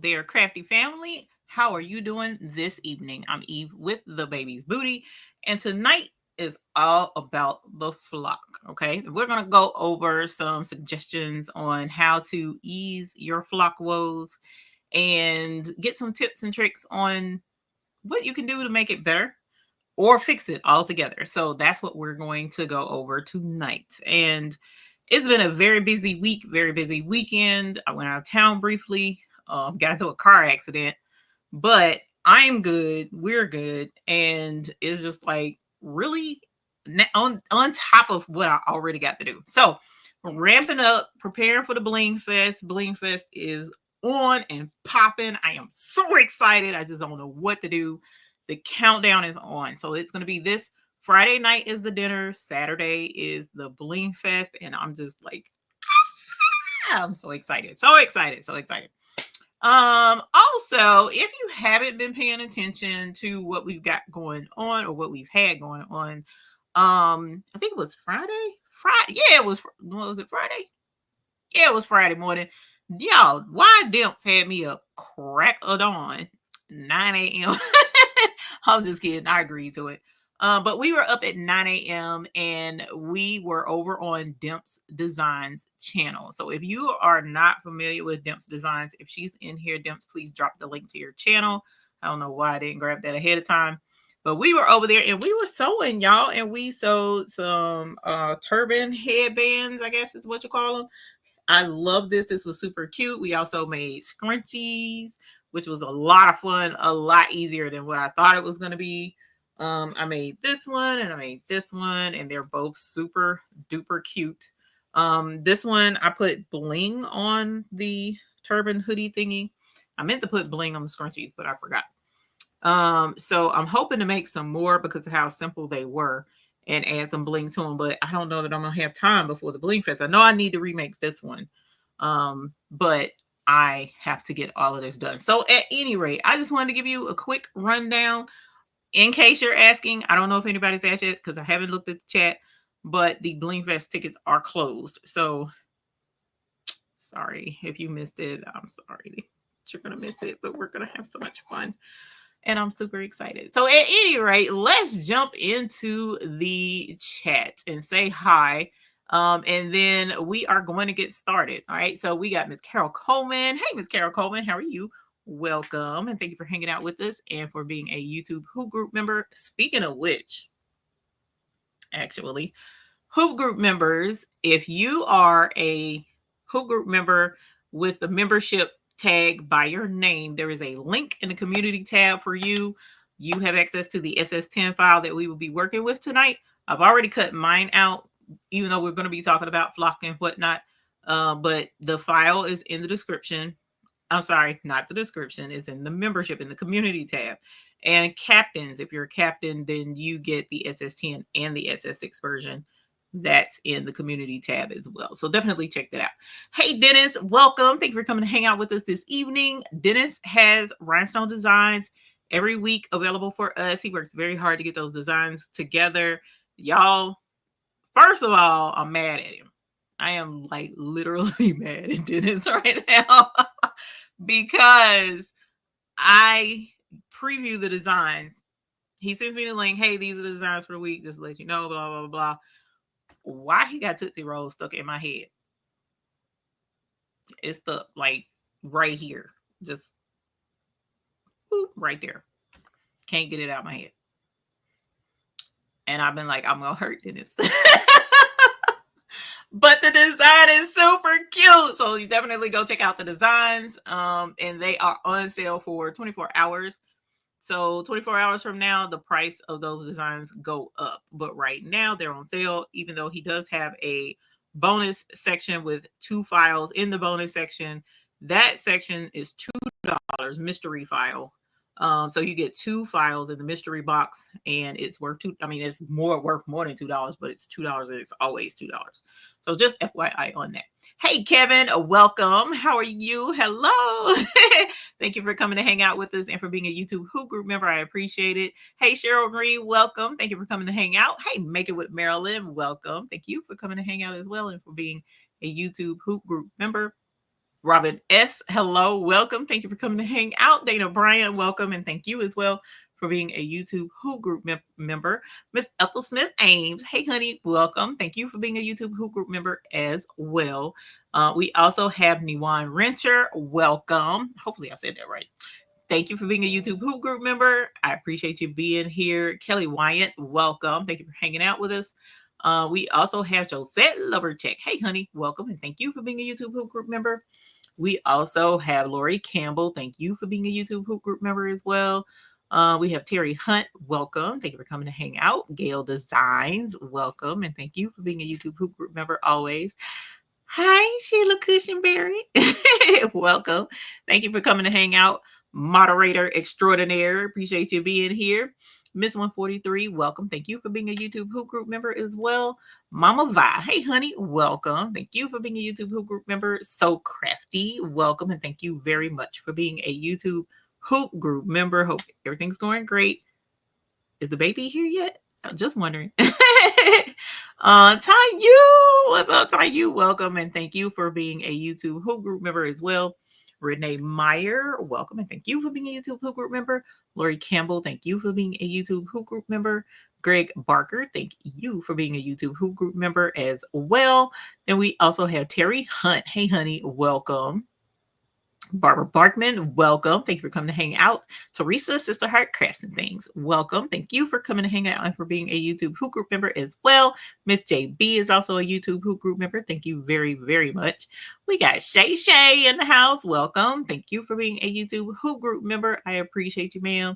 there, crafty family. How are you doing this evening? I'm Eve with the baby's booty, and tonight is all about the flock. Okay, we're gonna go over some suggestions on how to ease your flock woes and get some tips and tricks on what you can do to make it better or fix it altogether. So that's what we're going to go over tonight. And it's been a very busy week, very busy weekend. I went out of town briefly, got into a car accident, but I'm good. We're good. And it's just like really on top of what I already got to do. So ramping up, preparing for the Bling Fest. Bling Fest is on and popping. I am so excited. I just don't know what to do. The countdown is on. So it's going to be this Friday night is the dinner. Saturday is the Bling Fest. And I'm just like, I'm so excited. So excited. So excited. Also, if you haven't been paying attention to what we've got going on or what we've had going on, I think it was Friday. Yeah, it was. What was it? Friday? Yeah, it was Friday morning. Y'all, why Dimps had me up crack of dawn, 9 a.m. I'm just kidding. I agreed to it. But we were up at 9 a.m. and we were over on Dimps Designs channel. So if you are not familiar with Dimps Designs, if she's in here, Dimps, please drop the link to your channel. I don't know why I didn't grab that ahead of time. But we were over there and we were sewing, y'all. And we sewed some turban headbands, I guess is what you call them. I love this. This was super cute. We also made scrunchies, which was a lot of fun, a lot easier than what I thought it was going to be. I made this one and I made this one, and they're both super duper cute. This one I put bling on the turban hoodie thingy. I meant to put bling on the scrunchies, but I forgot. So I'm hoping to make some more because of how simple they were and add some bling to them, but I don't know that I'm gonna have time before the Bling Fest. I know I need to remake this one, but I have to get all of this done. So at any rate, I just wanted to give you a quick rundown in case you're asking. I don't know if anybody's asked yet because I haven't looked at the chat, but the Bling Fest tickets are closed. So sorry if you missed it. I'm sorry you're gonna miss it, but we're gonna have so much fun. And I'm super excited. So at any rate, let's jump into the chat and say hi. And then we are going to get started. All right. So we got Miss Carol Coleman. Hey, Miss Carol Coleman, how are you? Welcome. And thank you for hanging out with us and for being a YouTube Hoop Group member. Speaking of which, actually, Hoop Group members, if you are a Hoop Group member with the membership tag by your name, there is a link in the community tab for you. You have access to the SS10 file that we will be working with tonight. I've already cut mine out, even though we're going to be talking about flock and whatnot. But the file is in the description. I'm sorry, not the description. It's in the membership in the community tab. And captains, if you're a captain, then you get the SS10 and the SS6 version. That's in the community tab as well. So definitely check that out. Hey, Dennis, welcome. Thank you for coming to hang out with us this evening. Dennis has Rhinestone designs every week available for us. He works very hard to get those designs together. Y'all, first of all, I'm mad at him. I am like literally mad at Dennis right now because I preview the designs. He sends me the link. Hey, these are the designs for the week. Just to let you know, blah, blah, blah. Why he got Tootsie Rolls stuck in my head? It's stuck like right here. Just boop, right there. Can't get it out of my head. And I've been like, I'm going to hurt Dennis. But the design is super cute. So you definitely go check out the designs. And they are on sale for 24 hours. So 24 hours from now, the price of those designs go up. But right now they're on sale, even though he does have a bonus section with 2 files in the bonus section. That section is $2 mystery file. So you get 2 files in the mystery box, and it's worth it's worth more than $2, but it's $2 and it's always $2. So just FYI on that. Hey, Kevin, welcome. How are you? Hello. Thank you for coming to hang out with us and for being a YouTube Hoop Group member. I appreciate it. Hey, Cheryl Green, welcome. Thank you for coming to hang out. Hey, Make It With Marilyn, welcome. Thank you for coming to hang out as well and for being a YouTube Hoop Group member. Robin S., hello, welcome. Thank you for coming to hang out. Dana Bryan, welcome, and thank you as well for being a YouTube Who Group member. Miss Ethel Smith Ames, hey honey, welcome. Thank you for being a YouTube Who Group member as well. We also have Niwan Rencher, welcome. Hopefully I said that right. Thank you for being a YouTube Who Group member. I appreciate you being here. Kelly Wyatt, welcome. Thank you for hanging out with us. We also have Josette Lovercheck. Hey, honey, welcome. And thank you for being a YouTube Who Group member. We also have Lori Campbell. Thank you for being a YouTube Who Group member as well. We have Terry Hunt. Welcome. Thank you for coming to hang out. Gail Designs. Welcome. And thank you for being a YouTube Who Group member always. Hi, Sheila Cushionberry. Welcome. Thank you for coming to hang out. Moderator extraordinaire. Appreciate you being here. Miss 143, welcome. Thank you for being a YouTube Who Group member as well. Mama Vi, hey honey, welcome. Thank you for being a YouTube Who Group member. So Crafty, welcome. And thank you very much for being a YouTube Who Group member. Hope everything's going great. Is the baby here yet? I'm just wondering. Tayu, what's up, Tayu? Welcome and thank you for being a YouTube Who Group member as well. Renee Meyer, welcome and thank you for being a YouTube Who Group member. Lori Campbell, thank you for being a YouTube Who Group member. Greg Barker, thank you for being a YouTube Who Group member as well. And we also have Terry Hunt. Hey, honey, welcome. Barbara Barkman, welcome. Thank you for coming to hang out. Teresa, Sister Heart Crafts and Things, welcome. Thank you for coming to hang out and for being a YouTube Who Group member as well. Miss JB is also a YouTube Who Group member. Thank you very, very much. We got Shay Shay in the house. Welcome. Thank you for being a YouTube Who Group member. I appreciate you, ma'am.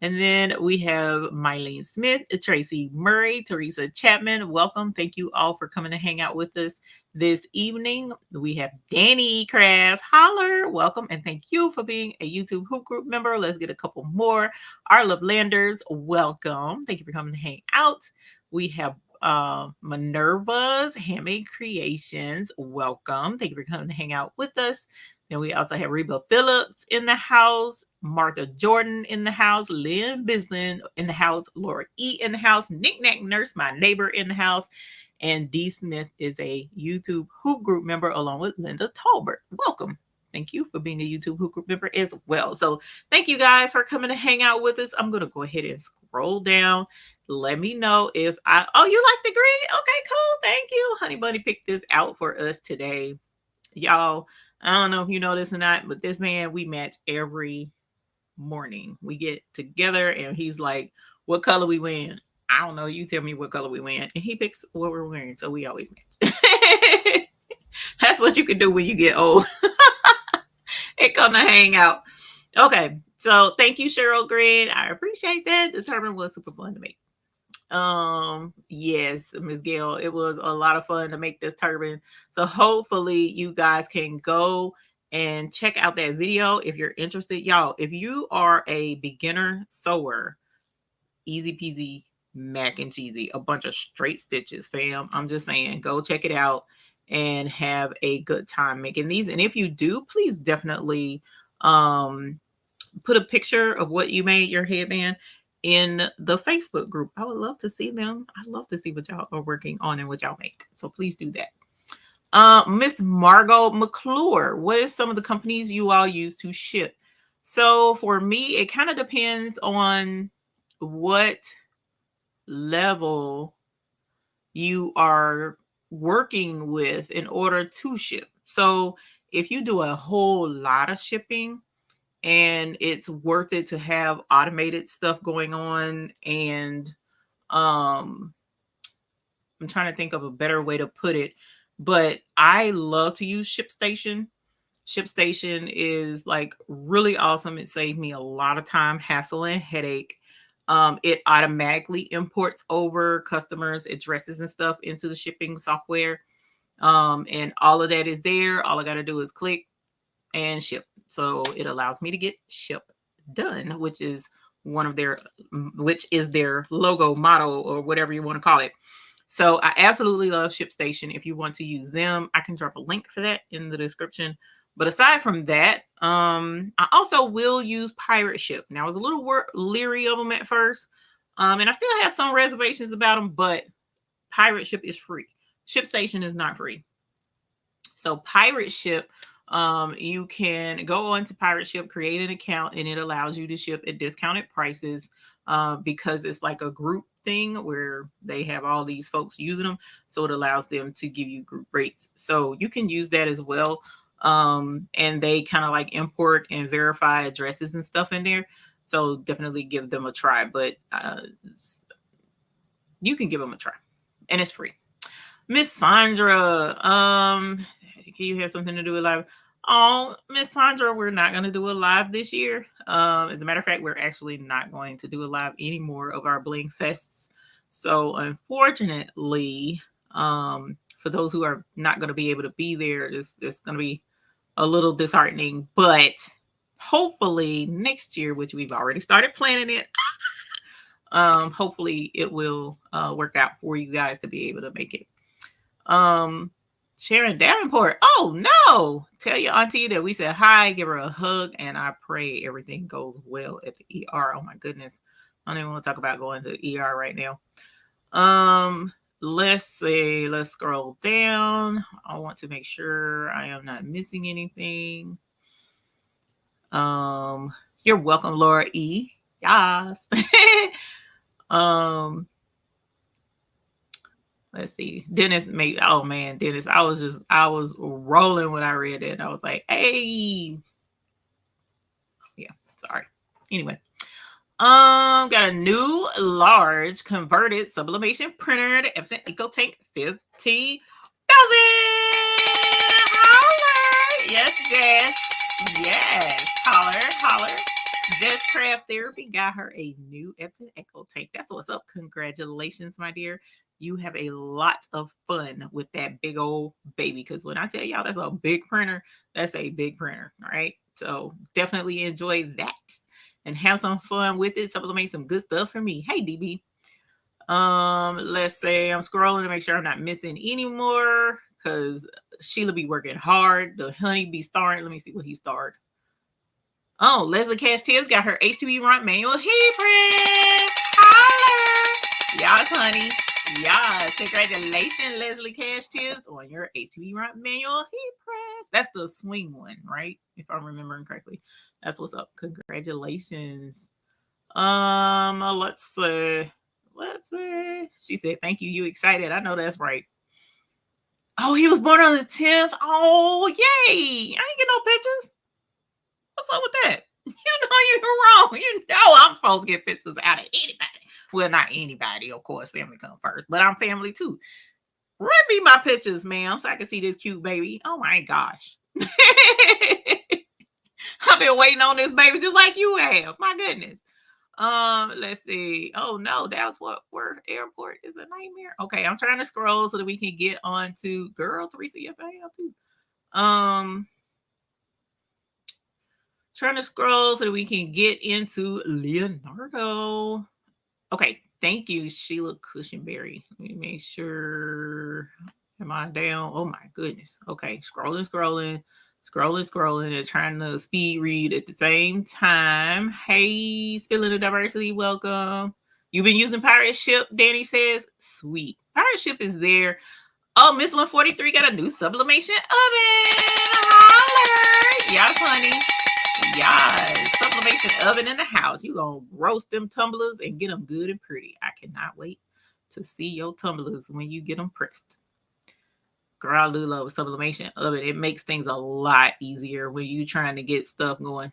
And then we have Mylene Smith, Tracy Murray, Teresa Chapman. Welcome. Thank you all for coming to hang out with us this evening. We have Danny Crafts. Holler. Welcome. And thank you for being a YouTube Who Group member. Let's get a couple more. Our Lovelanders, welcome. Thank you for coming to hang out. We have Minerva's Handmade Creations. Welcome. Thank you for coming to hang out with us. Then we also have Reba Phillips in the house, Martha Jordan in the house, Lynn Bislin in the house, Laura E in the house, Knick-Knack Nurse, my neighbor in the house, and Dee Smith is a YouTube Who Group member along with Linda Talbert. Welcome. Thank you for being a YouTube Who Group member as well. So thank you guys for coming to hang out with us. I'm going to go ahead and scroll down. Let me know if you like the green? Okay, cool. Thank you. Honey Bunny picked this out for us today. Y'all, I don't know if you know this or not, but this man, we match every morning. We get together and he's like, what color we wearing? I don't know. You tell me what color we wearing. And he picks what we're wearing. So we always match. That's what you can do when you get old. And come to hang out. Okay. So thank you, Cheryl Green. I appreciate that. The turban was super fun to make. Yes, Miss Gail, it was a lot of fun to make this turban. So hopefully you guys can go and check out that video if you're interested. Y'all, if you are a beginner sewer, easy peasy mac and cheesy, a bunch of straight stitches, fam. I'm just saying, go check it out and have a good time making these. And if you do, please definitely put a picture of what you made your headband in the Facebook group. I would love to see them. I love to see what y'all are working on and what y'all make. So please do that. Miss Margot McClure, what is some of the companies you all use to ship? So for me, it kind of depends on what level you are working with in order to ship. So if you do a whole lot of shipping, and it's worth it to have automated stuff going on. And I'm trying to think of a better way to put it, but I love to use ShipStation. ShipStation is like really awesome. It saved me a lot of time, hassle, and headache. It automatically imports over customers' addresses and stuff into the shipping software. And all of that is there. All I got to do is click and ship. So it allows me to get ship done, which is their logo, motto, or whatever you want to call it. So I absolutely love ShipStation. If you want to use them, I can drop a link for that in the description. But aside from that, I also will use Pirate Ship. Now I was a little leery of them at first, and I still have some reservations about them, but Pirate Ship is free. ShipStation is not free. So Pirate Ship, You can go on to Pirate Ship, create an account, and it allows you to ship at discounted prices because it's like a group thing where they have all these folks using them. So it allows them to give you group rates. So you can use that as well. And they kind of like import and verify addresses and stuff in there. So definitely give them a try. But you can give them a try. And it's free. Miss Sandra, can you have something to do with live? Oh, Miss Sandra, we're not going to do a live this year. As a matter of fact, we're actually not going to do a live anymore of our Bling Fests. So unfortunately, for those who are not going to be able to be there, it's going to be a little disheartening. But hopefully next year, which we've already started planning it, hopefully it will work out for you guys to be able to make it. Sharon Davenport. Oh no! Tell your auntie that we said hi, give her a hug, and I pray everything goes well at the ER. Oh my goodness. I don't even want to talk about going to the ER right now. Let's see. Let's scroll down. I want to make sure I am not missing anything. You're welcome, Laura E. Yes. Let's see. Dennis made, oh man, Dennis, I was rolling when I read it. And I was like, hey. Yeah, sorry. Anyway. Got a new large converted sublimation printer, the Epson EcoTank 50,000. Holler. Yes, Jess. Yes. Holler. Jess Craft Therapy got her a new Epson EcoTank. That's what's up. Congratulations, my dear. You have a lot of fun with that big old baby. Because when I tell y'all that's a big printer, that's a big printer. All right. So definitely enjoy that and have some fun with it. Sublimate some good stuff for me. Hey, DB. Let's say I'm scrolling to make sure I'm not missing any more because Sheila be working hard. The honey be starring. Let me see what he starred. Oh, Leslie Cash Tibbs got her HTV Runt manual heat press. Holler. Yes, honey. Yes. Congratulations, Leslie Cash Tibbs, on your HTV Runt manual heat press. That's the swing one, right? If I'm remembering correctly. That's what's up. Congratulations. Let's see. She said, thank you. You excited? I know that's right. Oh, he was born on the 10th. Oh, yay. I ain't get no pictures. What's up with that? You know you're wrong. You know I'm supposed to get pictures out of anybody. Well, not anybody, of course. Family come first, but I'm family too. Run me my pictures, ma'am, so I can see this cute baby. Oh my gosh. I've been waiting on this baby just like you have. My goodness. Let's see. Oh no, that's what Word Airport is a nightmare. Okay, I'm trying to scroll so that we can get on to girl Teresa. Yes, I am too. Trying to scroll so that we can get into Leonardo. Okay, thank you, Sheila Cushionberry. Let me make sure. Am I down? Oh my goodness. Okay, scrolling, and trying to speed read at the same time. Hey, Spilling the Diversity, welcome. You've been using Pirate Ship, Danny says. Sweet. Pirate Ship is there. Oh, Miss 143 got a new sublimation oven. Holler. Yes, honey. Yes, sublimation oven in the house. You gonna roast them tumblers and get them good and pretty. I cannot wait to see your tumblers when you get them pressed. Girl, I do love sublimation oven. It makes things a lot easier when you trying to get stuff going.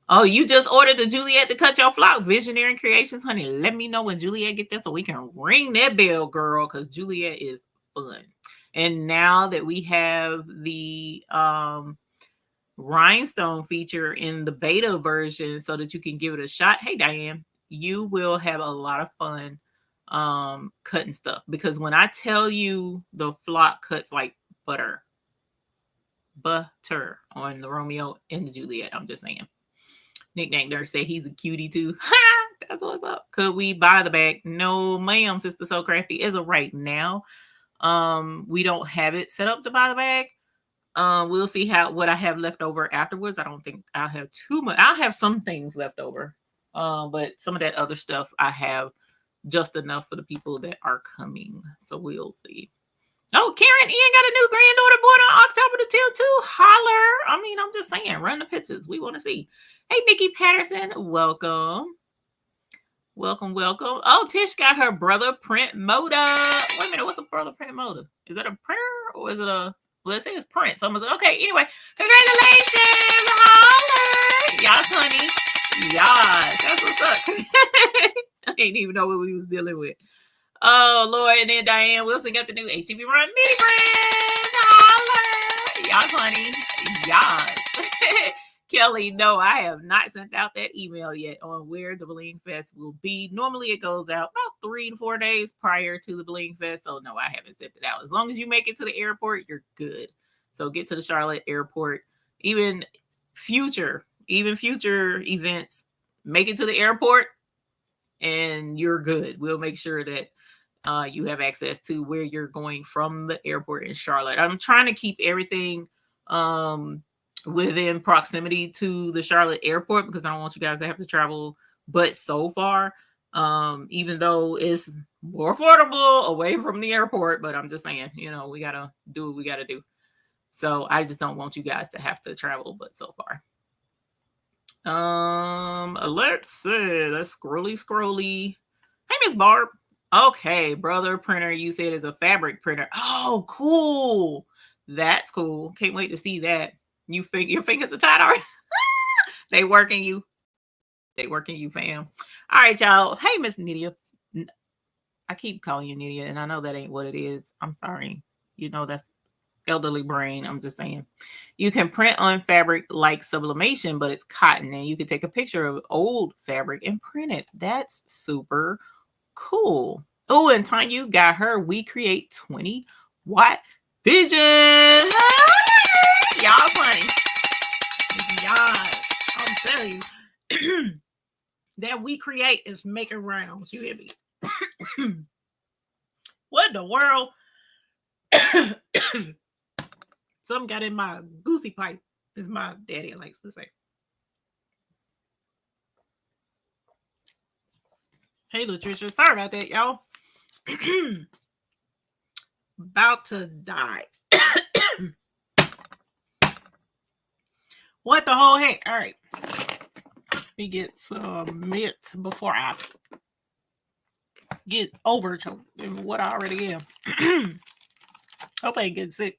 Oh, you just ordered the Juliet to cut your flock. Visionary Creations, honey. Let me know when Juliet get there so we can ring that bell, girl, because Juliet is fun. And now that we have the Rhinestone feature in the beta version so that you can give it a shot. Hey, Diane, you will have a lot of fun cutting stuff because when I tell you the flock cuts like butter on the Romeo and the Juliet, I'm just saying. Nickname Nurse said he's a cutie too. That's what's up. Could we buy the bag? No, ma'am, Sister So Crafty. As of right now, we don't have it set up to buy the bag. We'll see what I have left over afterwards. I don't think I'll have too much. I'll have some things left over. But some of that other stuff I have just enough for the people that are coming. So we'll see. Oh, Karen Ian got a new granddaughter born on October the 10th too. Holler. I mean, I'm just saying, run the pictures. We want to see. Hey, Nikki Patterson, welcome. Welcome, welcome. Oh, Tish got her brother print motor. Wait a minute, what's a brother print motor? Is that a printer or is it a? Well, it says print. So I'm like, okay. Anyway, congratulations, holler, y'all, honey. Yes, that's what's up. I didn't even know what we was dealing with. Oh Lord, and then Diane Wilson got the new HTV Run mini brands. Holler, y'all, honey. Yes. Kelly, no, I have not sent out that email yet on where the Bling Fest will be. Normally it goes out about 3 to 4 days prior to the Bling Fest. So no, I haven't sent it out. As long as you make it to the airport, you're good. So get to the Charlotte airport. Even future events, make it to the airport and you're good. We'll make sure that you have access to where you're going from the airport in Charlotte. I'm trying to keep everything within proximity to the Charlotte airport because I don't want you guys to have to travel but so far, even though it's more affordable away from the airport. But I'm just saying, we got to do what we got to do. So I just don't want you guys to have to travel but so far. Let's see. Let's scrolly. Hey, Miss Barb. Okay, brother printer, you said it's a fabric printer. Oh, cool. That's cool. Can't wait to see that. You think your fingers are tied already? They working you. They working you, fam. All right, y'all. Hey, Miss Nydia. I keep calling you Nydia, and I know that ain't what it is. I'm sorry. That's elderly brain. I'm just saying. You can print on fabric like sublimation, but it's cotton, and you can take a picture of old fabric and print it. That's super cool. Oh, and Tanya got her We Create 20-watt vision. Y'all funny. Y'all, I'm telling you. That We Create is making rounds. You hear me? What in the world? Something got in my goosey pipe, as my daddy likes to say. Hey, Latricia. Sorry about that, y'all. About to die. What the whole heck? All right. Let me get some mints before I get over what I already am. Hope I ain't getting sick.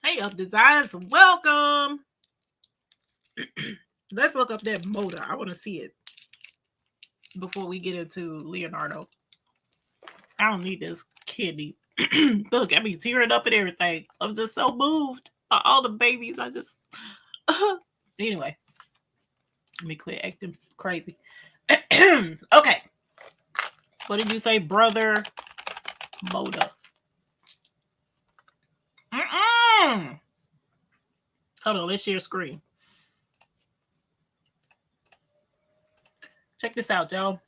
Hey, Up Designs. Welcome. Let's look up that motor. I want to see it before we get into Leonardo. I don't need this kidney. Look, I be tearing up and everything. I'm just so moved by all the babies. I just anyway. Let me quit acting crazy. Okay. What did you say, brother? Moda. Hold on, let's share screen. Check this out, y'all.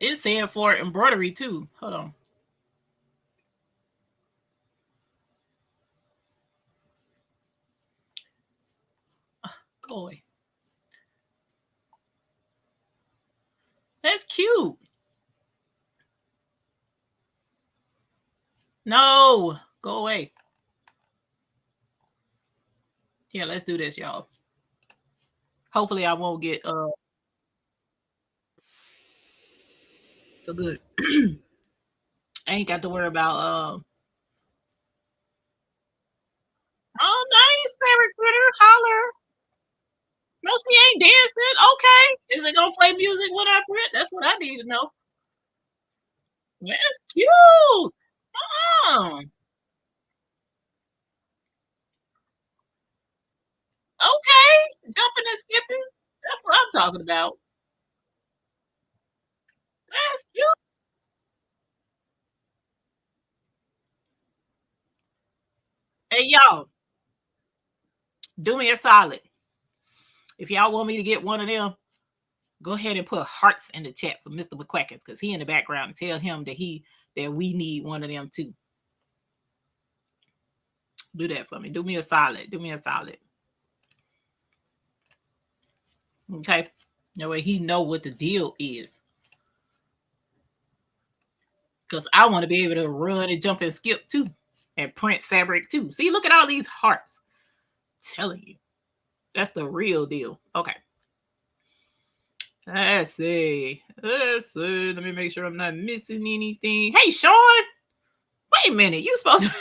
It's saying for embroidery too. Hold on. Go away. That's cute. No, go away. Yeah, let's do this, y'all. Hopefully I won't get so good. I ain't got to worry about oh, nice favorite critter. Holler. No, she ain't dancing. Okay. Is it gonna play music when I print? That's what I need to know. That's cute. Oh, okay. Jumping and skipping. That's what I'm talking about. That's cute. Hey, y'all, do me a solid. If y'all want me to get one of them, go ahead and put hearts in the chat for Mr. McQuackins because he in the background and tell him that we need one of them too. Do that for me. Do me a solid. Do me a solid. Okay. That way he know what the deal is. Because I want to be able to run and jump and skip too. And print fabric too. See, look at all these hearts. I'm telling you. That's the real deal. Okay. Let's see. Let's see. Let me make sure I'm not missing anything. Hey, Sean. Wait a minute. You supposed to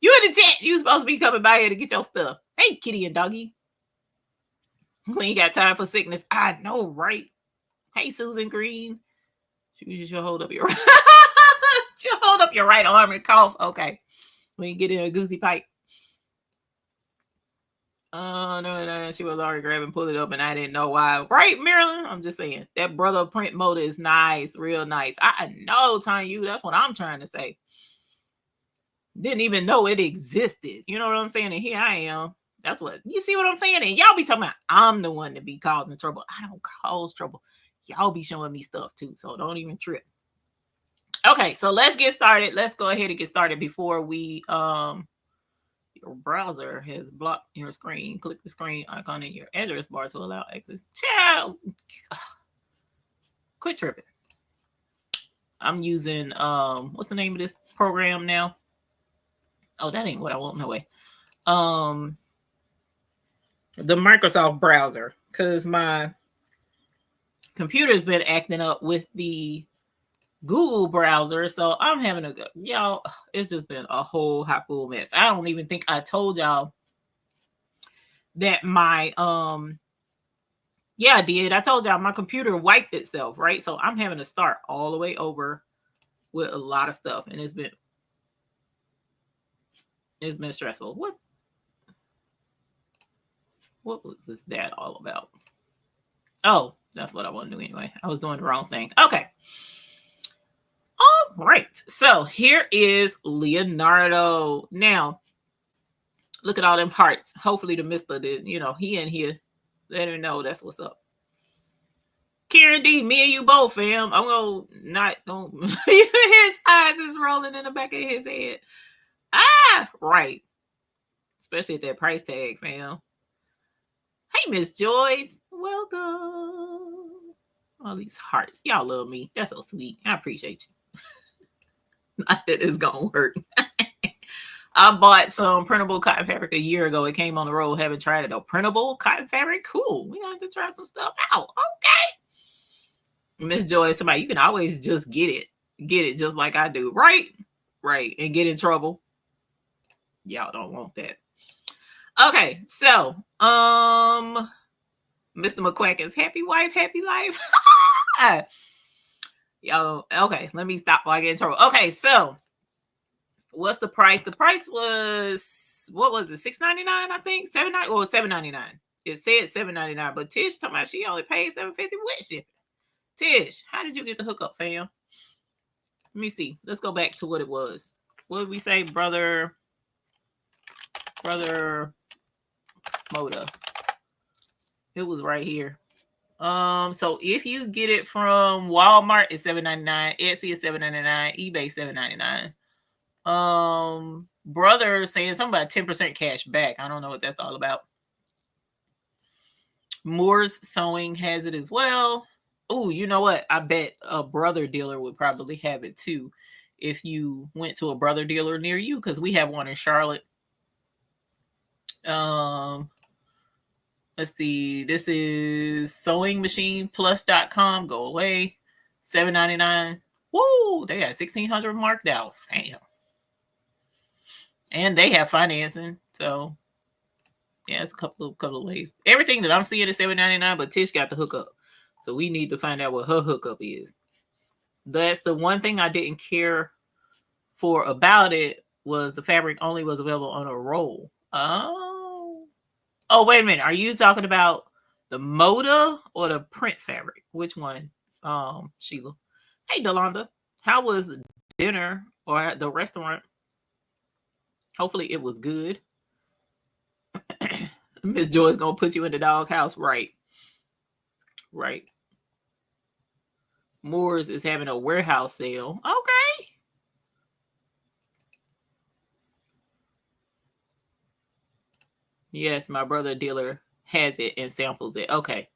you in the chat. You supposed to be coming by here to get your stuff. Hey, kitty and doggy. We ain't got time for sickness. I know, right? Hey, Susan Green. You should hold up your you hold up your right arm and cough. Okay. We get in a goosey pipe. Oh, no, she was already grabbing, pull it up, and I didn't know why. Right, Marilyn? I'm just saying. That brother print motor is nice, real nice. I know, Tanya, that's what I'm trying to say. Didn't even know it existed. You know what I'm saying? And here I am. That's what, you see what I'm saying? And y'all be talking about I'm the one to be causing trouble. I don't cause trouble. Y'all be showing me stuff too, so don't even trip. Okay, so let's get started. Let's go ahead and get started before we your browser has blocked your screen. Click the screen icon in your address bar to allow access. Child, quit tripping. I'm using what's the name of this program now? Oh, that ain't what I want. No way. The Microsoft browser, because my computer's been acting up with the Google browser, so I'm having a y'all. It's just been a whole hot full mess. I don't even think I told y'all that my yeah, I did. I told y'all my computer wiped itself, right? So I'm having to start all the way over with a lot of stuff, and it's been stressful. What was that all about? Oh, that's what I want to do anyway. I was doing the wrong thing. Okay. All right. So here is Leonardo. Now, look at all them hearts. Hopefully the mister did, he in here. Let him know that's what's up. Karen D, me and you both, fam. I'm gonna not don't his eyes is rolling in the back of his head. Right. Especially at that price tag, fam. Hey, Miss Joyce. Welcome. All these hearts. Y'all love me. That's so sweet. I appreciate you. Not that it's gonna work. I bought some printable cotton fabric a year ago. It came on the road. Haven't tried it though. Printable cotton fabric? Cool. We're gonna have to try some stuff out. Okay. Miss Joy, somebody, you can always just get it. Get it just like I do. Right? Right. And get in trouble. Y'all don't want that. Okay, so Mr. McQuacken's happy wife, happy life. Y'all, okay, let me stop before I get in trouble. Okay, so what's the price? The price was, what was it? $6.99, I think. $7.99 or $7.99. It said $7.99, but Tish talking about she only paid $7.50 with shipping. Tish, how did you get the hookup, fam? Let me see. Let's go back to what it was. What did we say, brother Moda? It was right here. So if you get it from Walmart, it's $7.99. Etsy is $7.99. eBay $7.99. Brother saying something about 10% cash back. I don't know what that's all about. Moore's Sewing has it as well. Oh, you know what? I bet a brother dealer would probably have it too if you went to a brother dealer near you, because we have one in Charlotte. Let's see. This is sewingmachineplus.com. Go away. $7.99. Woo! They got 1,600 marked out. Damn. And they have financing. So yeah, it's a couple of ways. Everything that I'm seeing is $7.99, but Tish got the hookup. So we need to find out what her hookup is. That's the one thing I didn't care for about it, was the fabric only was available on a roll. Oh, wait a minute. Are you talking about the moda or the print fabric? Which one? Sheila. Hey, Delonda. How was dinner or at the restaurant? Hopefully it was good. Miss Joy's gonna put you in the doghouse. Right. Right. Moore's is having a warehouse sale. Okay. Yes, my brother dealer has it and samples it. Okay.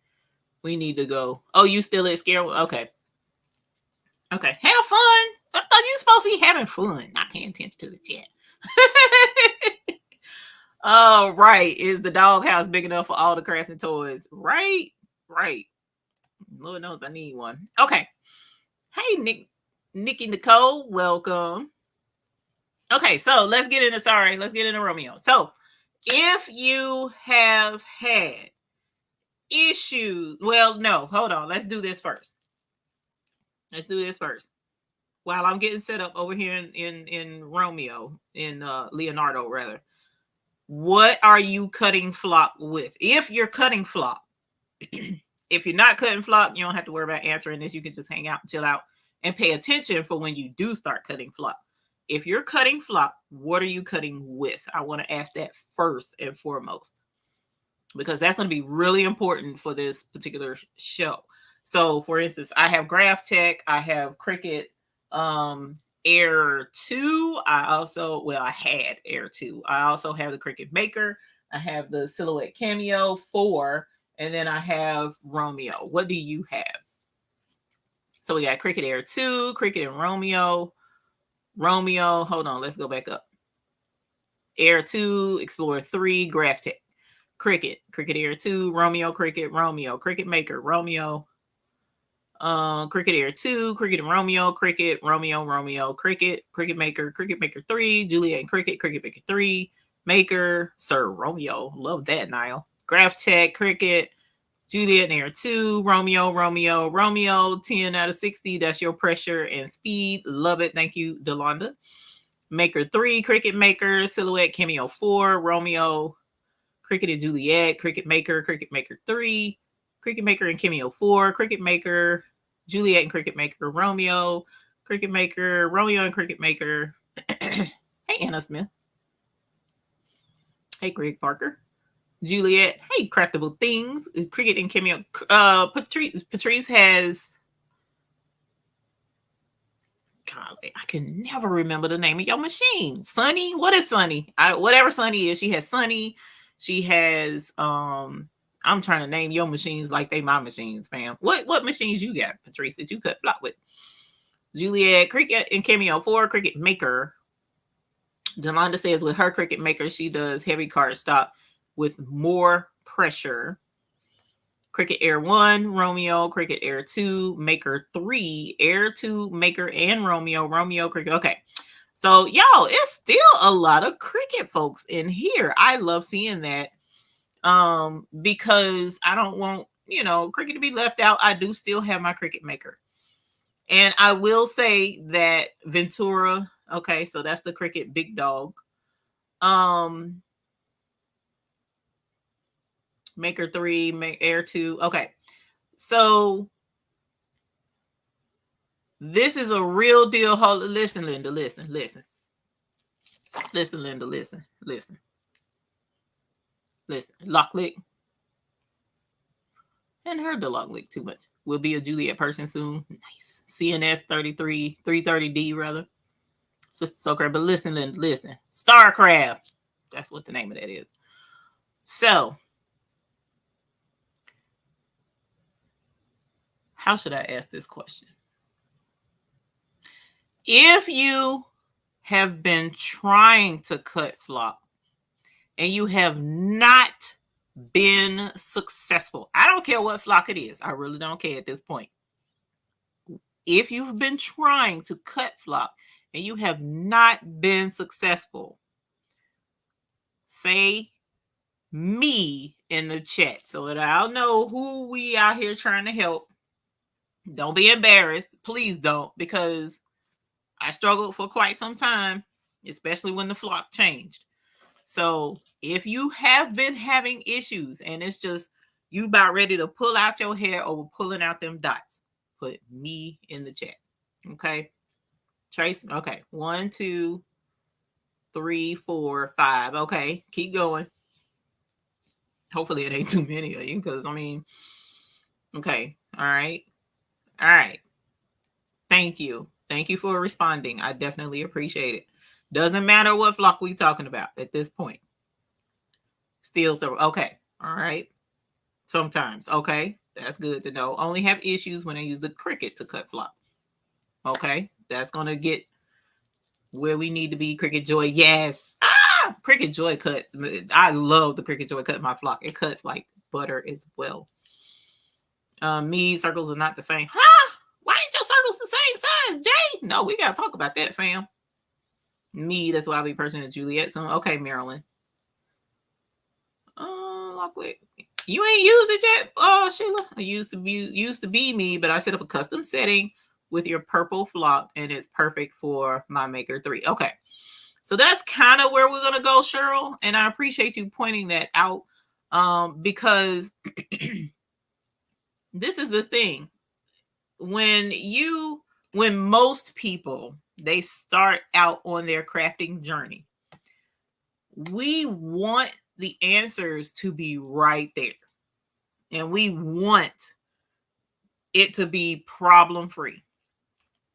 We need to go. Oh, you still at Scare? Okay. Okay. Have fun. I thought you were supposed to be having fun, not paying attention to the chat. Oh, right. Is the doghouse big enough for all the crafting toys? Right. Right. Lord knows I need one. Okay. Hey, Nikki Nicole, welcome. Okay, so let's get into Romeo. So if you have had issues, well, no, hold on. Let's do this first. While I'm getting set up over here in Romeo, in Leonardo, rather. What are you cutting flock with? If you're cutting flock, if you're not cutting flock, you don't have to worry about answering this. You can just hang out and chill out and pay attention for when you do start cutting flock. If you're cutting flock, what are you cutting with? I want to ask that first and foremost, because that's going to be really important for this particular show. So, for instance, I have Graph Tech, I have Cricut Air 2. I had Air 2. I also have the Cricut Maker. I have the Silhouette Cameo 4, and then I have Romeo. What do you have? So we got Cricut Air 2, Cricut and Romeo. Hold on, let's go back up. Air 2, Explorer 3, Graph Tech. Cricut Air 2, Romeo, Cricut Maker, Romeo, Cricut Air 2, Cricut and Romeo, Cricut Maker, Cricut Maker 3, Juliet and Cricut Maker 3, Maker, Sir Romeo, love that, Niall. Graph Tech, Cricut, Juliet and Air 2, Romeo, 10 out of 60, that's your pressure and speed, love it, thank you, Delonda. Maker 3, Cricut Maker, Silhouette Cameo 4, Romeo, Cricut and Juliet, Cricut Maker 3, Cricut Maker and Cameo 4, Cricut Maker, Juliet and Cricut Maker, Romeo, Cricut Maker, Romeo and Cricut Maker. Hey, Anna Smith. Hey, Greg Parker. Juliet. Hey, Craftable Things. Cricut and Cameo. Patrice has... God, I can never remember the name of your machine. Sunny? What is Sunny? Whatever Sunny is. She has Sunny. She has... I'm trying to name your machines like they my machines, fam. What machines you got, Patrice, that you cut flock with? Juliet, Cricut and Cameo 4, Cricut Maker. Delonda says with her Cricut Maker, she does heavy cardstock with more pressure. Cricut Air 1, Romeo, Cricut Air 2, Maker 3, Air 2, Maker and Romeo, Cricut. Okay. So, y'all, it's still a lot of Cricut folks in here. I love seeing that. Because I don't want, Cricut to be left out. I do still have my Cricut Maker. And I will say that Ventura, okay, so that's the Cricut Big Dog. Maker 3, Air 2. Okay. So this is a real deal. Listen, Linda, listen. Listen, Linda, listen. Lock lick. And heard the lock lick too much. Will be a Juliet person soon. Nice. CNS 33, 330D rather. So crap. But listen, Linda, listen. Starcraft. That's what the name of that is. So, how should I ask this question? If you have been trying to cut flock and you have not been successful, I don't care what flock it is. I really don't care at this point. If you've been trying to cut flock and you have not been successful, say me in the chat so that I'll know who we out here trying to help. Don't be embarrassed. Please don't, because I struggled for quite some time, especially when the flock changed. So if you have been having issues and it's just you about ready to pull out your hair over pulling out them dots, put me in the chat. Okay. Trace. Okay. 1, 2, 3, 4, 5. Okay. Keep going. Hopefully it ain't too many of you, because okay. All right. Thank you for responding. I definitely appreciate it. Doesn't matter what flock we talking about at this point. Still, so okay. All right. Sometimes. Okay. That's good to know. Only have issues when I use the Cricut to cut flock. Okay. That's going to get where we need to be. Cricut Joy. Yes. Cricut Joy cuts. I love the Cricut Joy cut my flock. It cuts like butter as well. Me, circles are not the same. Why ain't your circles the same size, Jay? No, we got to talk about that, fam. Me, that's why I'll be person to Juliet soon. Okay, Marilyn. Locklet. You ain't used it yet, Sheila. I used to be me, but I set up a custom setting with your purple flock, and it's perfect for my Maker 3. Okay. So that's kind of where we're going to go, Cheryl. And I appreciate you pointing that out because this is the thing. When most people, they start out on their crafting journey, we want the answers to be right there. And we want it to be problem free.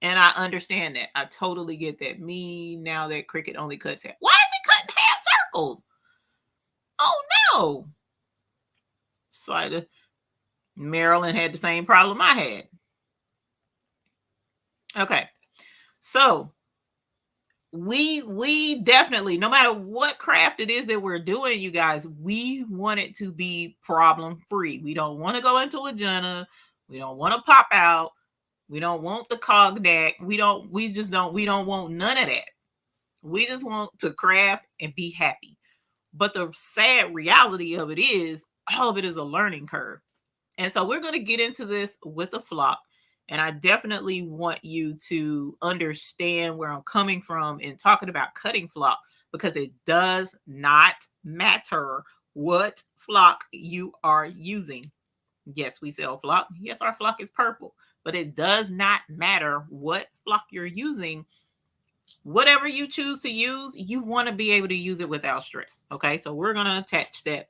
And I understand that. I totally get that. Me, now that Cricut only cuts half. Why is it cutting half circles? Oh, no. So Marilyn had the same problem I had. Okay. So we definitely, no matter what craft it is that we're doing, you guys, we want it to be problem free. We don't want to go into a Jenna. We don't want to pop out. We don't want the cognac. We don't want none of that. We just want to craft and be happy. But the sad reality of it is all of it is a learning curve. And so we're going to get into this with the flock. And I definitely want you to understand where I'm coming from in talking about cutting flock, because it does not matter what flock you are using. Yes, we sell flock. Yes, our flock is purple, but it does not matter what flock you're using. Whatever you choose to use, you want to be able to use it without stress. Okay, so we're going to attack that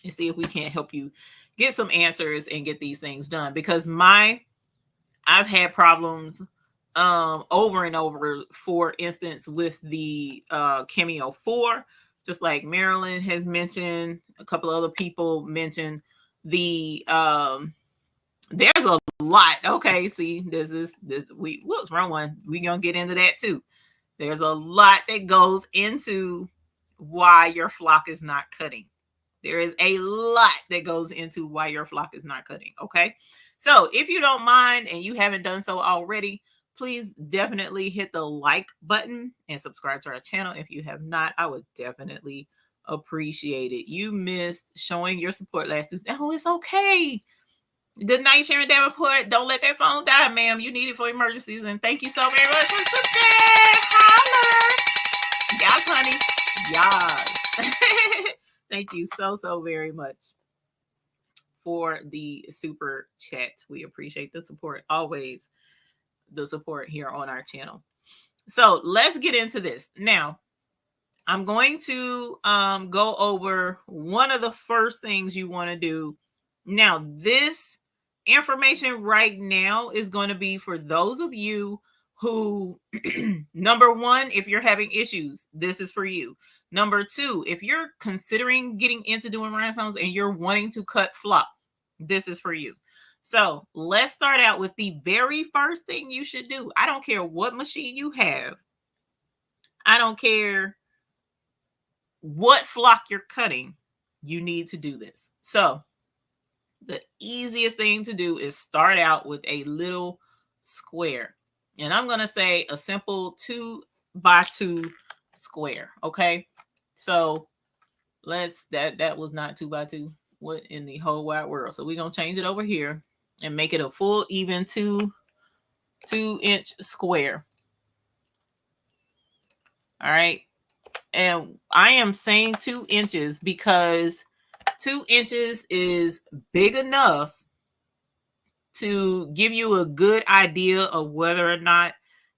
and see if we can't help you get some answers and get these things done. Because I've had problems over and over, for instance, with the Cameo 4, just like Marilyn has mentioned, a couple other people mentioned the there's a lot. Okay, see, what's wrong one? We're gonna get into that too. There's a lot that goes into why your flock is not cutting. There is a lot that goes into why your flock is not cutting. Okay. So if you don't mind and you haven't done so already, please definitely hit the like button and subscribe to our channel. If you have not, I would definitely appreciate it. You missed showing your support last Tuesday. Oh, it's okay. Good night, Sharon Davenport. Don't let that phone die, ma'am. You need it for emergencies. And thank you so very much for success. Holler. Yes, honey. Yes. Thank you so very much for the super chat. We appreciate the support. Always the support here on our channel. So let's get into this. Now, I'm going to go over one of the first things you want to do. Now, this information right now is going to be for those of you who, number one, if you're having issues, this is for you. Number two, if you're considering getting into doing rhinestones and you're wanting to cut flock, this is for you. So let's start out with the very first thing you should do. I don't care what machine you have. I don't care what flock you're cutting. You need to do this. So the easiest thing to do is start out with a little square. And I'm going to say a simple 2x2 square. Okay. So that was not 2x2. What in the whole wide world? So we're going to change it over here and make it a full even 2-inch square. All right. And I am saying 2 inches because 2 inches is big enough to give you a good idea of whether or not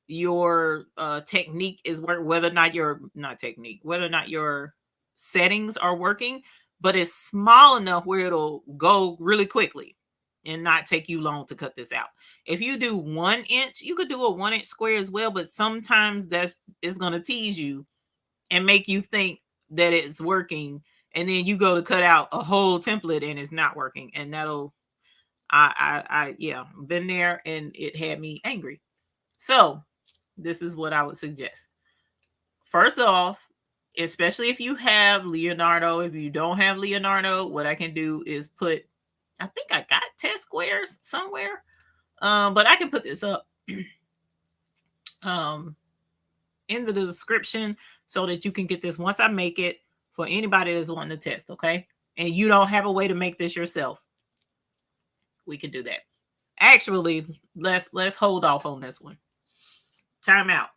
your technique is working, whether or not your settings are working, but it's small enough where it'll go really quickly and not take you long to cut this out. If you do 1 inch, you could do a 1 inch square as well, but sometimes it's going to tease you and make you think that it's working, and then you go to cut out a whole template and it's not working, and that'll yeah, been there, and it had me angry. So this is what I would suggest. First off, especially if you have Leonardo, if you don't have Leonardo, what I can do is put, I think I got test squares somewhere, but I can put this up in the description so that you can get this once I make it for anybody that's wanting to test, okay? And you don't have a way to make this yourself, we can do that. Actually, let's hold off on this one. Time out.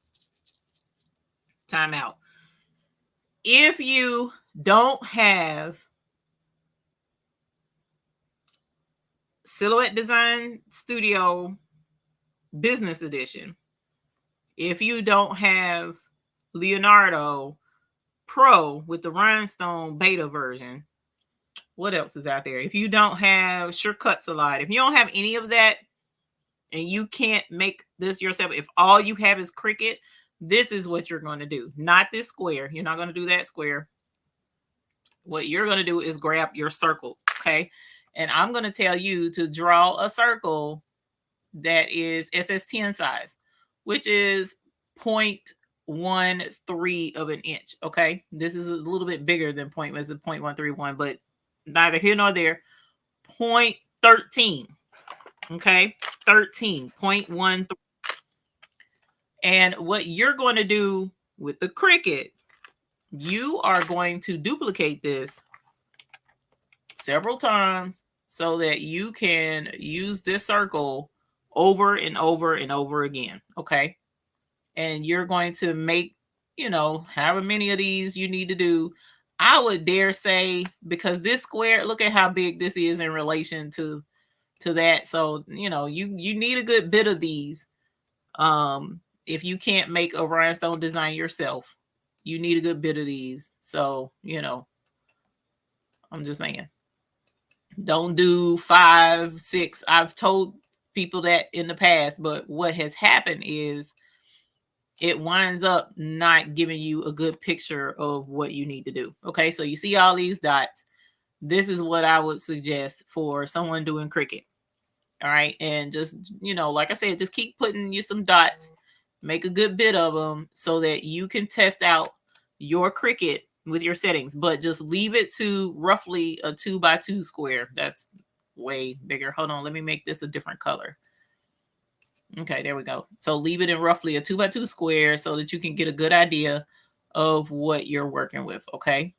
Time out. If you don't have Silhouette Design Studio Business Edition, if you don't have Leonardo Pro with the Rhinestone beta version, what else is out there? If you don't have Sure Cuts a Lot, if you don't have any of that and you can't make this yourself, if all you have is Cricut, this is what you're going to do. Not this square. You're not going to do that square. What you're going to do is grab your circle, okay? And I'm going to tell you to draw a circle that is SS10 size, which is 0.13 of an inch, okay? This is a little bit bigger than 0.131, but neither here nor there. 0.13, okay? 13.13. And what you're going to do with the Cricut, you are going to duplicate this several times so that you can use this circle over and over and over again, okay? And you're going to make, you know, however many of these you need to do. I would dare say, because this square, look at how big this is in relation to that. So, you know, you need a good bit of these. If you can't make a rhinestone design yourself, you need a good bit of these. So, you know, I'm just saying, don't do 5, 6. I've told people that in the past, but what has happened is it winds up not giving you a good picture of what you need to do. Okay, so you see all these dots. This is what I would suggest for someone doing Cricut. All right, and just, you know, like I said, just keep putting you some dots, make a good bit of them so that you can test out your Cricut with your settings, but just leave it to roughly a 2x2 square. That's way bigger. Hold on, let me make this a different color. Okay, there we go. So leave it in roughly a 2x2 square so that you can get a good idea of what you're working with, okay?